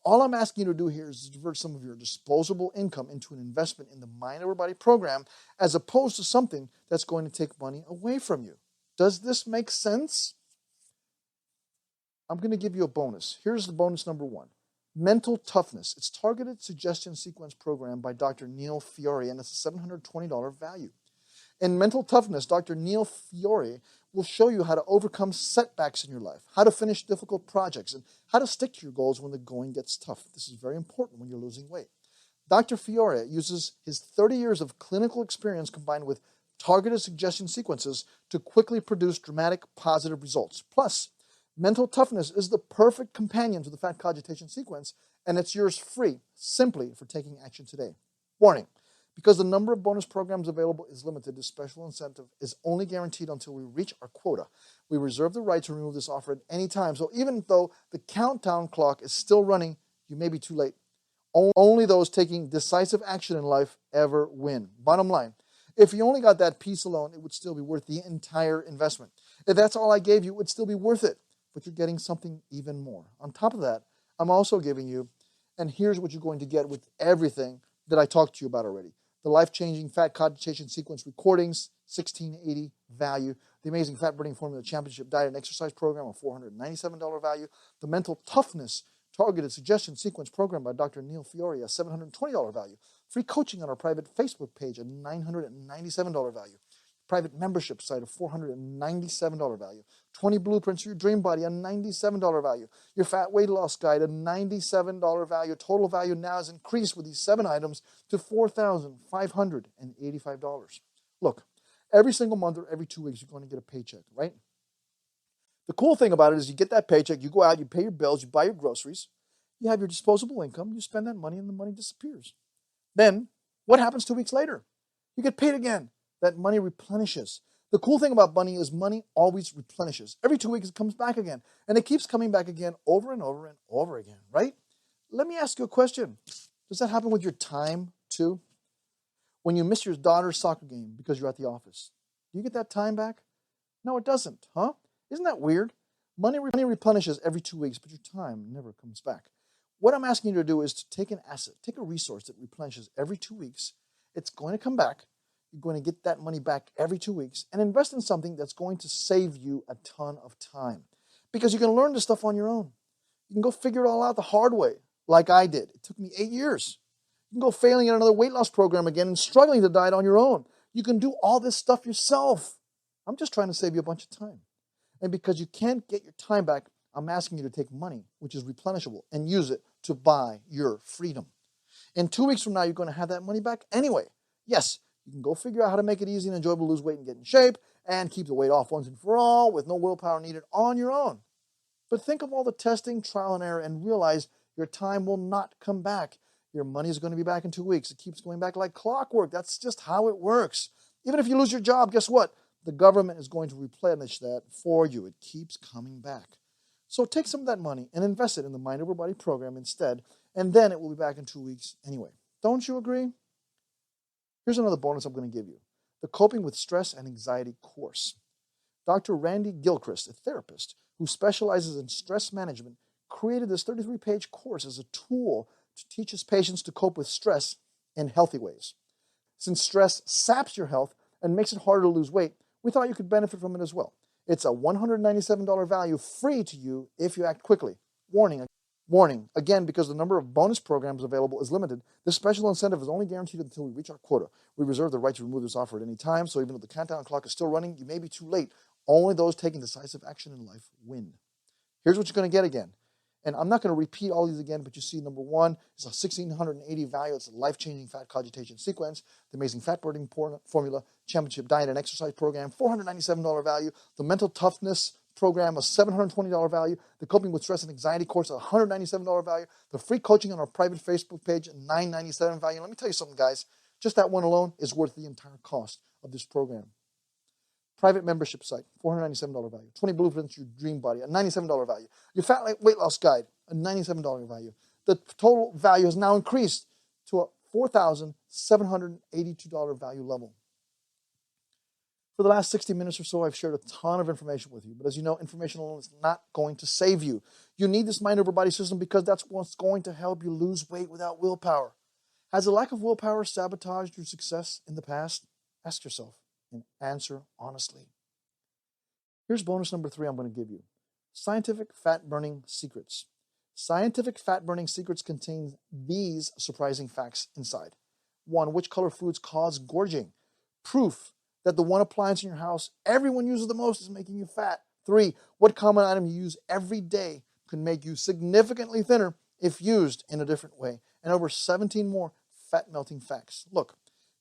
All I'm asking you to do here is to divert some of your disposable income into an investment in the Mind Over Body program as opposed to something that's going to take money away from you. Does this make sense? I'm going to give you a bonus. Here's the bonus number 1. Mental Toughness. It's targeted suggestion sequence program by Dr. Neil Fiore, and it's a $720 value. In Mental Toughness, Dr. Neil Fiore will show you how to overcome setbacks in your life, how to finish difficult projects, and how to stick to your goals when the going gets tough. This is very important when you're losing weight. Dr. Fiore uses his 30 years of clinical experience combined with targeted suggestion sequences to quickly produce dramatic positive results. Plus, Mental Toughness is the perfect companion to the Fat Cogitation sequence, and it's yours free, simply for taking action today. Warning, because the number of bonus programs available is limited, this special incentive is only guaranteed until we reach our quota. We reserve the right to remove this offer at any time, so even though the countdown clock is still running, you may be too late. Only those taking decisive action in life ever win. Bottom line, if you only got that piece alone, it would still be worth the entire investment. If that's all I gave you, it would still be worth it, but you're getting something even more. On top of that, I'm also giving you, and here's what you're going to get with everything that I talked to you about already. The life-changing Fat Cogitation Sequence recordings, $1,680 value. The amazing Fat Burning Formula Championship Diet and Exercise Program, a $497 value. The Mental Toughness Targeted Suggestion Sequence Program by Dr. Neil Fiore, a $720 value. Free coaching on our private Facebook page, a $997 value. Private membership site, a $497 value. 20 blueprints for your dream body, a $97 value. Your fat weight loss guide, a $97 value. Total value now has increased with these 7 items to $4,585. Look, every single month or every 2 weeks, you're going to get a paycheck, right? The cool thing about it is you get that paycheck, you go out, you pay your bills, you buy your groceries, you have your disposable income, you spend that money, and the money disappears. Then, what happens 2 weeks later? You get paid again. That money replenishes. The cool thing about money is money always replenishes. Every 2 weeks, it comes back again. And it keeps coming back again over and over and over again, right? Let me ask you a question. Does that happen with your time, too? When you miss your daughter's soccer game because you're at the office, do you get that time back? No, it doesn't, huh? Isn't that weird? Money replenishes every 2 weeks, but your time never comes back. What I'm asking you to do is to take an asset, take a resource that replenishes every 2 weeks. It's going to come back. You're going to get that money back every 2 weeks and invest in something that's going to save you a ton of time. Because you can learn this stuff on your own. You can go figure it all out the hard way, like I did. It took me 8 years. You can go failing at another weight loss program again and struggling to diet on your own. You can do all this stuff yourself. I'm just trying to save you a bunch of time. And because you can't get your time back, I'm asking you to take money, which is replenishable, and use it to buy your freedom. In 2 weeks from now, you're going to have that money back anyway. Yes, you can go figure out how to make it easy and enjoyable to lose weight and get in shape and keep the weight off once and for all with no willpower needed on your own. But think of all the testing, trial, and error and realize your time will not come back. Your money is going to be back in 2 weeks. It keeps going back like clockwork. That's just how it works. Even if you lose your job, guess what? The government is going to replenish that for you. It keeps coming back. So take some of that money and invest it in the Mind Over Body program instead, and then it will be back in 2 weeks anyway. Don't you agree? Here's another bonus I'm going to give you. The Coping with Stress and Anxiety course. Dr. Randy Gilchrist, a therapist who specializes in stress management, created this 33-page course as a tool to teach his patients to cope with stress in healthy ways. Since stress saps your health and makes it harder to lose weight, we thought you could benefit from it as well. It's a $197 value free to you if you act quickly. Warning, again, because the number of bonus programs available is limited, this special incentive is only guaranteed until we reach our quota. We reserve the right to remove this offer at any time, so even though the countdown clock is still running, you may be too late. Only those taking decisive action in life win. Here's what you're going to get again. And I'm not going to repeat all these again, but you see number 1 is a $1,680 value. It's a life-changing fat cogitation sequence. The amazing Fat Burning Formula Championship Diet and Exercise Program, $497 value. The Mental Toughness Program, a $720 value. The Coping with Stress and Anxiety course, a $197 value. The free coaching on our private Facebook page, a $997 value. Let me tell you something, guys. Just that one alone is worth the entire cost of this program. Private membership site, $497 value. 20 blueprints for your dream body, a $97 value. Your fat weight loss guide, a $97 value. The total value has now increased to a $4,782 value level. For the last 60 minutes or so, I've shared a ton of information with you. But as you know, information alone is not going to save you. You need this mind over body system because that's what's going to help you lose weight without willpower. Has a lack of willpower sabotaged your success in the past? Ask yourself and answer honestly. Here's bonus number 3 I'm going to give you. Scientific fat burning secrets. Scientific fat burning secrets contain these surprising facts inside. 1. Which color foods cause gorging? Proof that the one appliance in your house everyone uses the most is making you fat. 3. What common item you use every day can make you significantly thinner if used in a different way. And over 17 more fat melting facts. Look,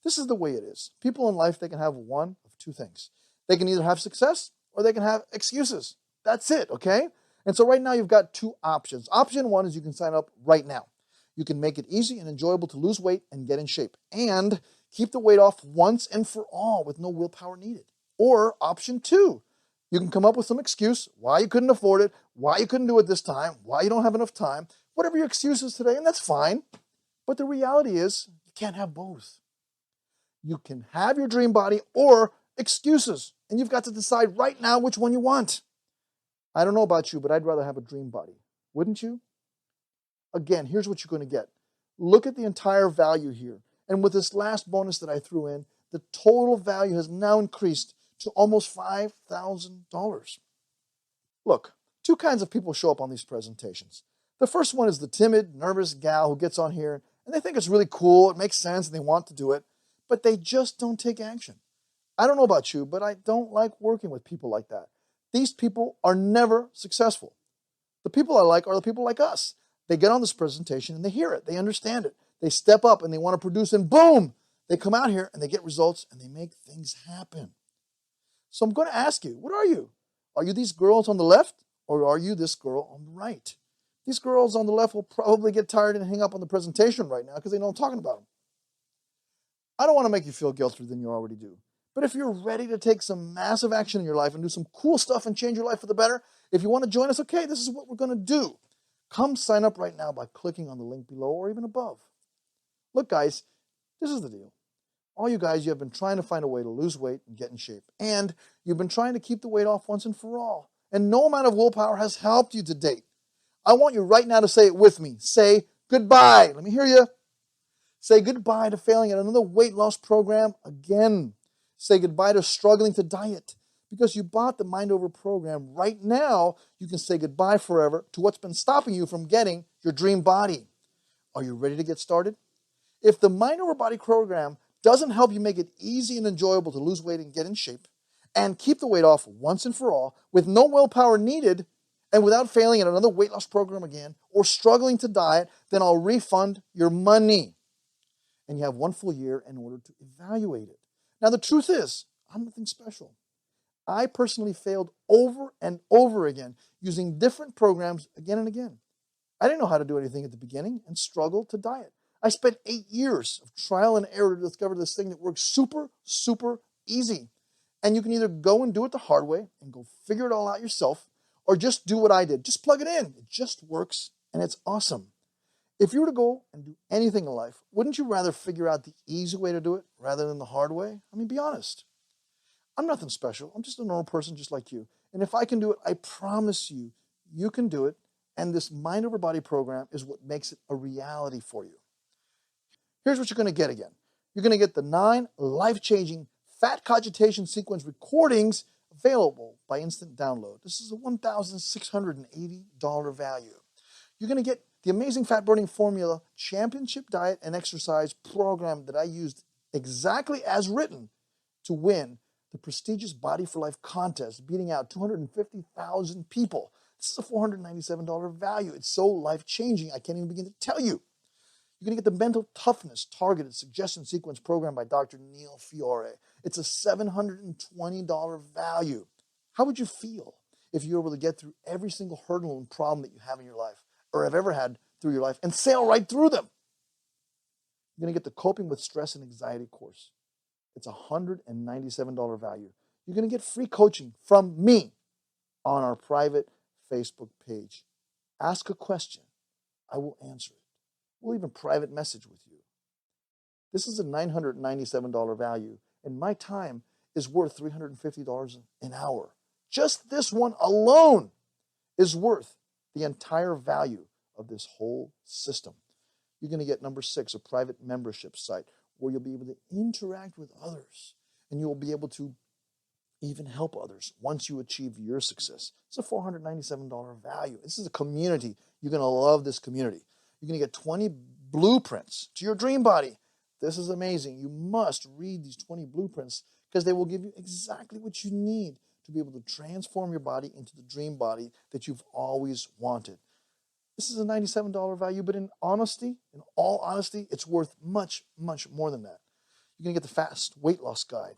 this is the way it is. People in life, they can have one of 2 things. They can either have success or they can have excuses. That's it, okay? And so right now you've got 2 options. Option 1 is you can sign up right now. You can make it easy and enjoyable to lose weight and get in shape. And keep the weight off once and for all with no willpower needed. Or option 2, you can come up with some excuse why you couldn't afford it, why you couldn't do it this time, why you don't have enough time, whatever your excuse is today, and that's fine. But the reality is you can't have both. You can have your dream body or excuses, and you've got to decide right now which one you want. I don't know about you, but I'd rather have a dream body. Wouldn't you? Again, here's what you're going to get. Look at the entire value here. And with this last bonus that I threw in, the total value has now increased to almost $5,000. Look, 2 kinds of people show up on these presentations. The first one is the timid, nervous gal who gets on here and they think it's really cool, it makes sense, and they want to do it, but they just don't take action. I don't know about you, but I don't like working with people like that. These people are never successful. The people I like are the people like us. They get on this presentation and they hear it, they understand it, they step up and they want to produce, and boom, they come out here and they get results and they make things happen. So I'm going to ask you, what are you? Are you these girls on the left or are you this girl on the right? These girls on the left will probably get tired and hang up on the presentation right now because they know I'm talking about them. I don't want to make you feel guiltier than you already do. But if you're ready to take some massive action in your life and do some cool stuff and change your life for the better, if you want to join us, okay, this is what we're going to do. Come sign up right now by clicking on the link below or even above. Look, guys, this is the deal. All you guys, you have been trying to find a way to lose weight and get in shape. And you've been trying to keep the weight off once and for all. And no amount of willpower has helped you to date. I want you right now to say it with me. Say goodbye. Let me hear you. Say goodbye to failing at another weight loss program again. Say goodbye to struggling to diet. Because you bought the Mind Over program, right now you can say goodbye forever to what's been stopping you from getting your dream body. Are you ready to get started? If the Mind Over Body program doesn't help you make it easy and enjoyable to lose weight and get in shape, and keep the weight off once and for all, with no willpower needed, and without failing at another weight loss program again, or struggling to diet, then I'll refund your money. And you have 1 full year in order to evaluate it. Now, the truth is, I'm nothing special. I personally failed over and over again using different programs again and again. I didn't know how to do anything at the beginning and struggled to diet. I spent 8 years of trial and error to discover this thing that works super, super easy. And you can either go and do it the hard way and go figure it all out yourself, or just do what I did. Just plug it in. It just works, and it's awesome. If you were to go and do anything in life, wouldn't you rather figure out the easy way to do it rather than the hard way? I mean, be honest. I'm nothing special. I'm just a normal person just like you. And if I can do it, I promise you, you can do it. And this Mind Over Body program is what makes it a reality for you. Here's what you're going to get again. You're going to get the 9 life-changing fat cogitation sequence recordings available by instant download. This is a $1,680 value. You're going to get the amazing fat burning formula, championship diet and exercise program that I used exactly as written to win the prestigious Body for Life contest, beating out 250,000 people. This is a $497 value. It's so life-changing, I can't even begin to tell you. You're going to get the Mental Toughness Targeted Suggestion Sequence program by Dr. Neil Fiore. It's a $720 value. How would you feel if you were able to get through every single hurdle and problem that you have in your life, or have ever had through your life, and sail right through them? You're going to get the Coping with Stress and Anxiety course. It's a $197 value. You're going to get free coaching from me on our private Facebook page. Ask a question. I will answer it. We'll even private message with you. This is a $997 value, and my time is worth $350 an hour. Just this one alone is worth the entire value of this whole system. You're going to get number 6, a private membership site where you'll be able to interact with others, and you'll be able to even help others once you achieve your success. It's a $497 value. This is a community. You're going to love this community. You're going to get 20 blueprints to your dream body. This is amazing. You must read these 20 blueprints because they will give you exactly what you need to be able to transform your body into the dream body that you've always wanted. This is a $97 value, but in all honesty, it's worth much, much more than that. You're going to get the Fast Weight Loss Guide,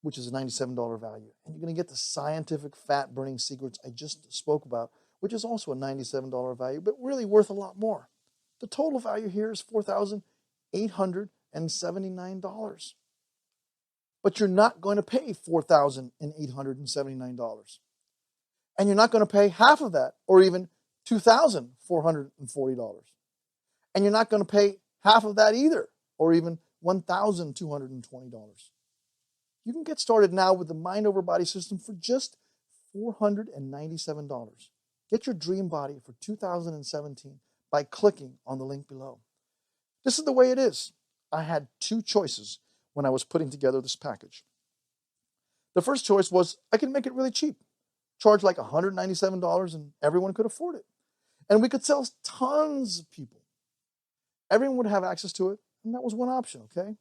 which is a $97 value. And you're going to get the Scientific Fat Burning Secrets I just spoke about, which is also a $97 value, but really worth a lot more. The total value here is $4,879. But you're not going to pay $4,879. And you're not going to pay half of that, or even $2,440. And you're not going to pay half of that either, or even $1,220. You can get started now with the Mind Over Body system for just $497. Get your dream body for 2017 by clicking on the link below. This is the way it is. I had 2 choices when I was putting together this package. The first choice was I can make it really cheap, charge like $197 and everyone could afford it. And we could sell tons of people. Everyone would have access to it, and that was one option, okay?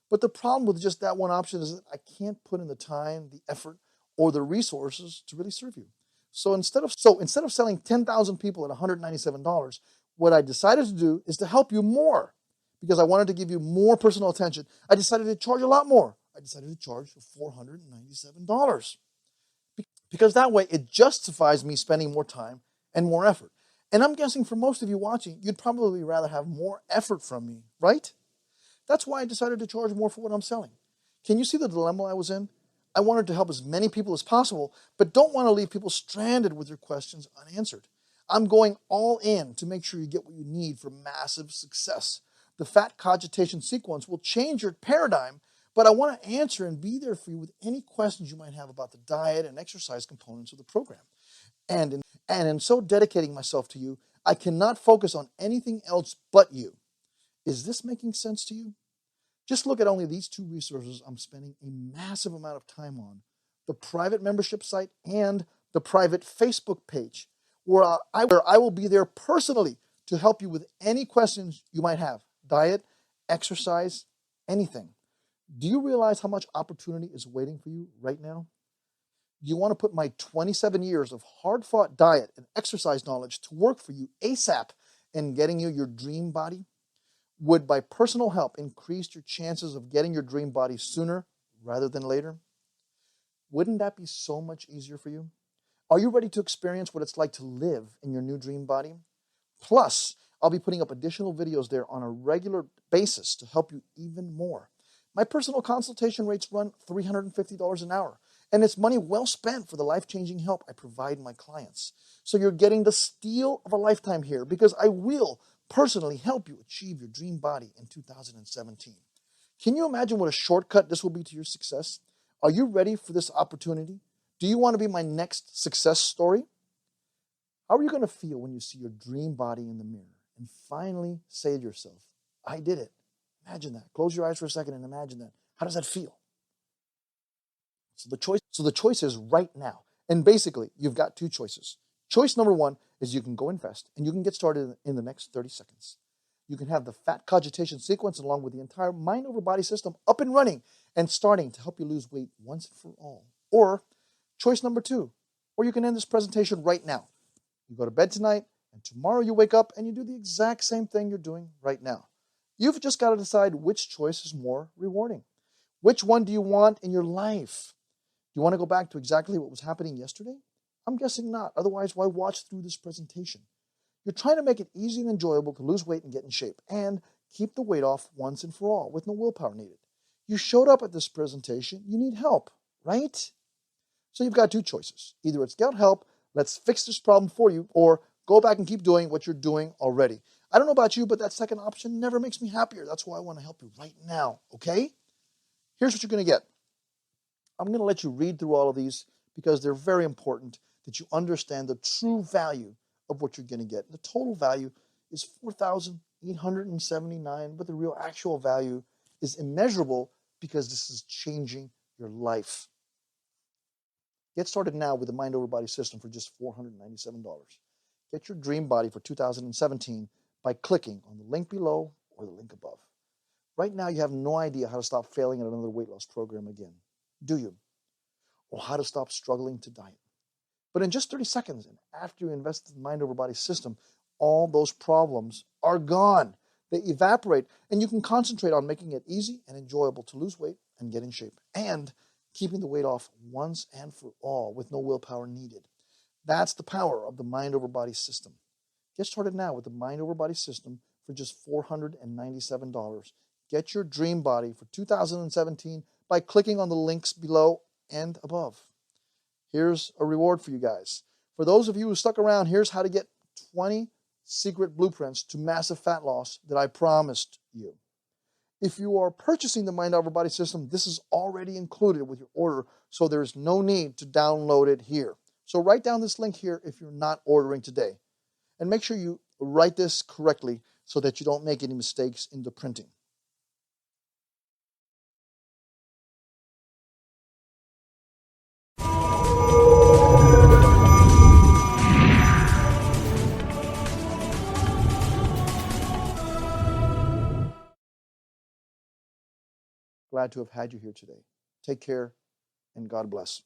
But the problem with just that one option is that I can't put in the time, the effort, or the resources to really serve you. So instead of selling 10,000 people at $197, what I decided to do is to help you more. Because I wanted to give you more personal attention, I decided to charge a lot more. I decided to charge $497. Because that way it justifies me spending more time and more effort. And I'm guessing for most of you watching, you'd probably rather have more effort from me, right? That's why I decided to charge more for what I'm selling. Can you see the dilemma I was in? I wanted to help as many people as possible, but don't want to leave people stranded with their questions unanswered. I'm going all in to make sure you get what you need for massive success. The Fat Cogitation Sequence will change your paradigm, but I want to answer and be there for you with any questions you might have about the diet and exercise components of the program. And in so dedicating myself to you, I cannot focus on anything else but you. Is this making sense to you? Just look at only these 2 resources I'm spending a massive amount of time on. The private membership site and the private Facebook page, where I will be there personally to help you with any questions you might have. Diet, exercise, anything. Do you realize how much opportunity is waiting for you right now? Do you want to put my 27 years of hard-fought diet and exercise knowledge to work for you ASAP in getting you your dream body? Would my personal help increase your chances of getting your dream body sooner rather than later? Wouldn't that be so much easier for you? Are you ready to experience what it's like to live in your new dream body? Plus, I'll be putting up additional videos there on a regular basis to help you even more. My personal consultation rates run $350 an hour, and it's money well spent for the life-changing help I provide my clients. So you're getting the steal of a lifetime here because I will personally help you achieve your dream body in 2017. Can you imagine what a shortcut this will be to your success? Are you ready for this opportunity? Do you want to be my next success story? How are you going to feel when you see your dream body in the mirror and finally say to yourself, I did it? Imagine that. Close your eyes for a second and imagine that. How does that feel? So the choice is right now. And basically, you've got 2 choices. Choice number 1 is you can go invest and you can get started in the next 30 seconds. You can have the Fat Cogitation Sequence along with the entire Mind Over Body system up and running and starting to help you lose weight once and for all. Or choice number 2, or you can end this presentation right now. You go to bed tonight and tomorrow you wake up and you do the exact same thing you're doing right now. You've just got to decide which choice is more rewarding. Which one do you want in your life? Do you want to go back to exactly what was happening yesterday? I'm guessing not. Otherwise, why watch through this presentation? You're trying to make it easy and enjoyable to lose weight and get in shape and keep the weight off once and for all with no willpower needed. You showed up at this presentation. You need help, right? So you've got 2 choices. Either it's get help, let's fix this problem for you, or go back and keep doing what you're doing already. I don't know about you, but that second option never makes me happier. That's why I want to help you right now, okay? Here's what you're going to get. I'm going to let you read through all of these because they're very important that you understand the true value of what you're going to get. The total value is $4,879, but the real actual value is immeasurable because this is changing your life. Get started now with the Mind Over Body system for just $497. Get your dream body for 2017 by clicking on the link below or the link above. Right now, you have no idea how to stop failing at another weight loss program again, do you? Or how to stop struggling to diet. But in just 30 seconds, and after you invest in the Mind Over Body system, all those problems are gone. They evaporate, and you can concentrate on making it easy and enjoyable to lose weight and get in shape, and keeping the weight off once and for all with no willpower needed. That's the power of the Mind Over Body system. Get started now with the Mind Over Body system for just $497. Get your dream body for 2017 by clicking on the links below and above. Here's a reward for you guys. For those of you who stuck around, here's how to get 20 secret blueprints to massive fat loss that I promised you. If you are purchasing the Mind Over Body system, this is already included with your order, so there is no need to download it here. So write down this link here if you're not ordering today. And make sure you write this correctly so that you don't make any mistakes in the printing. Glad to have had you here today. Take care, and God bless.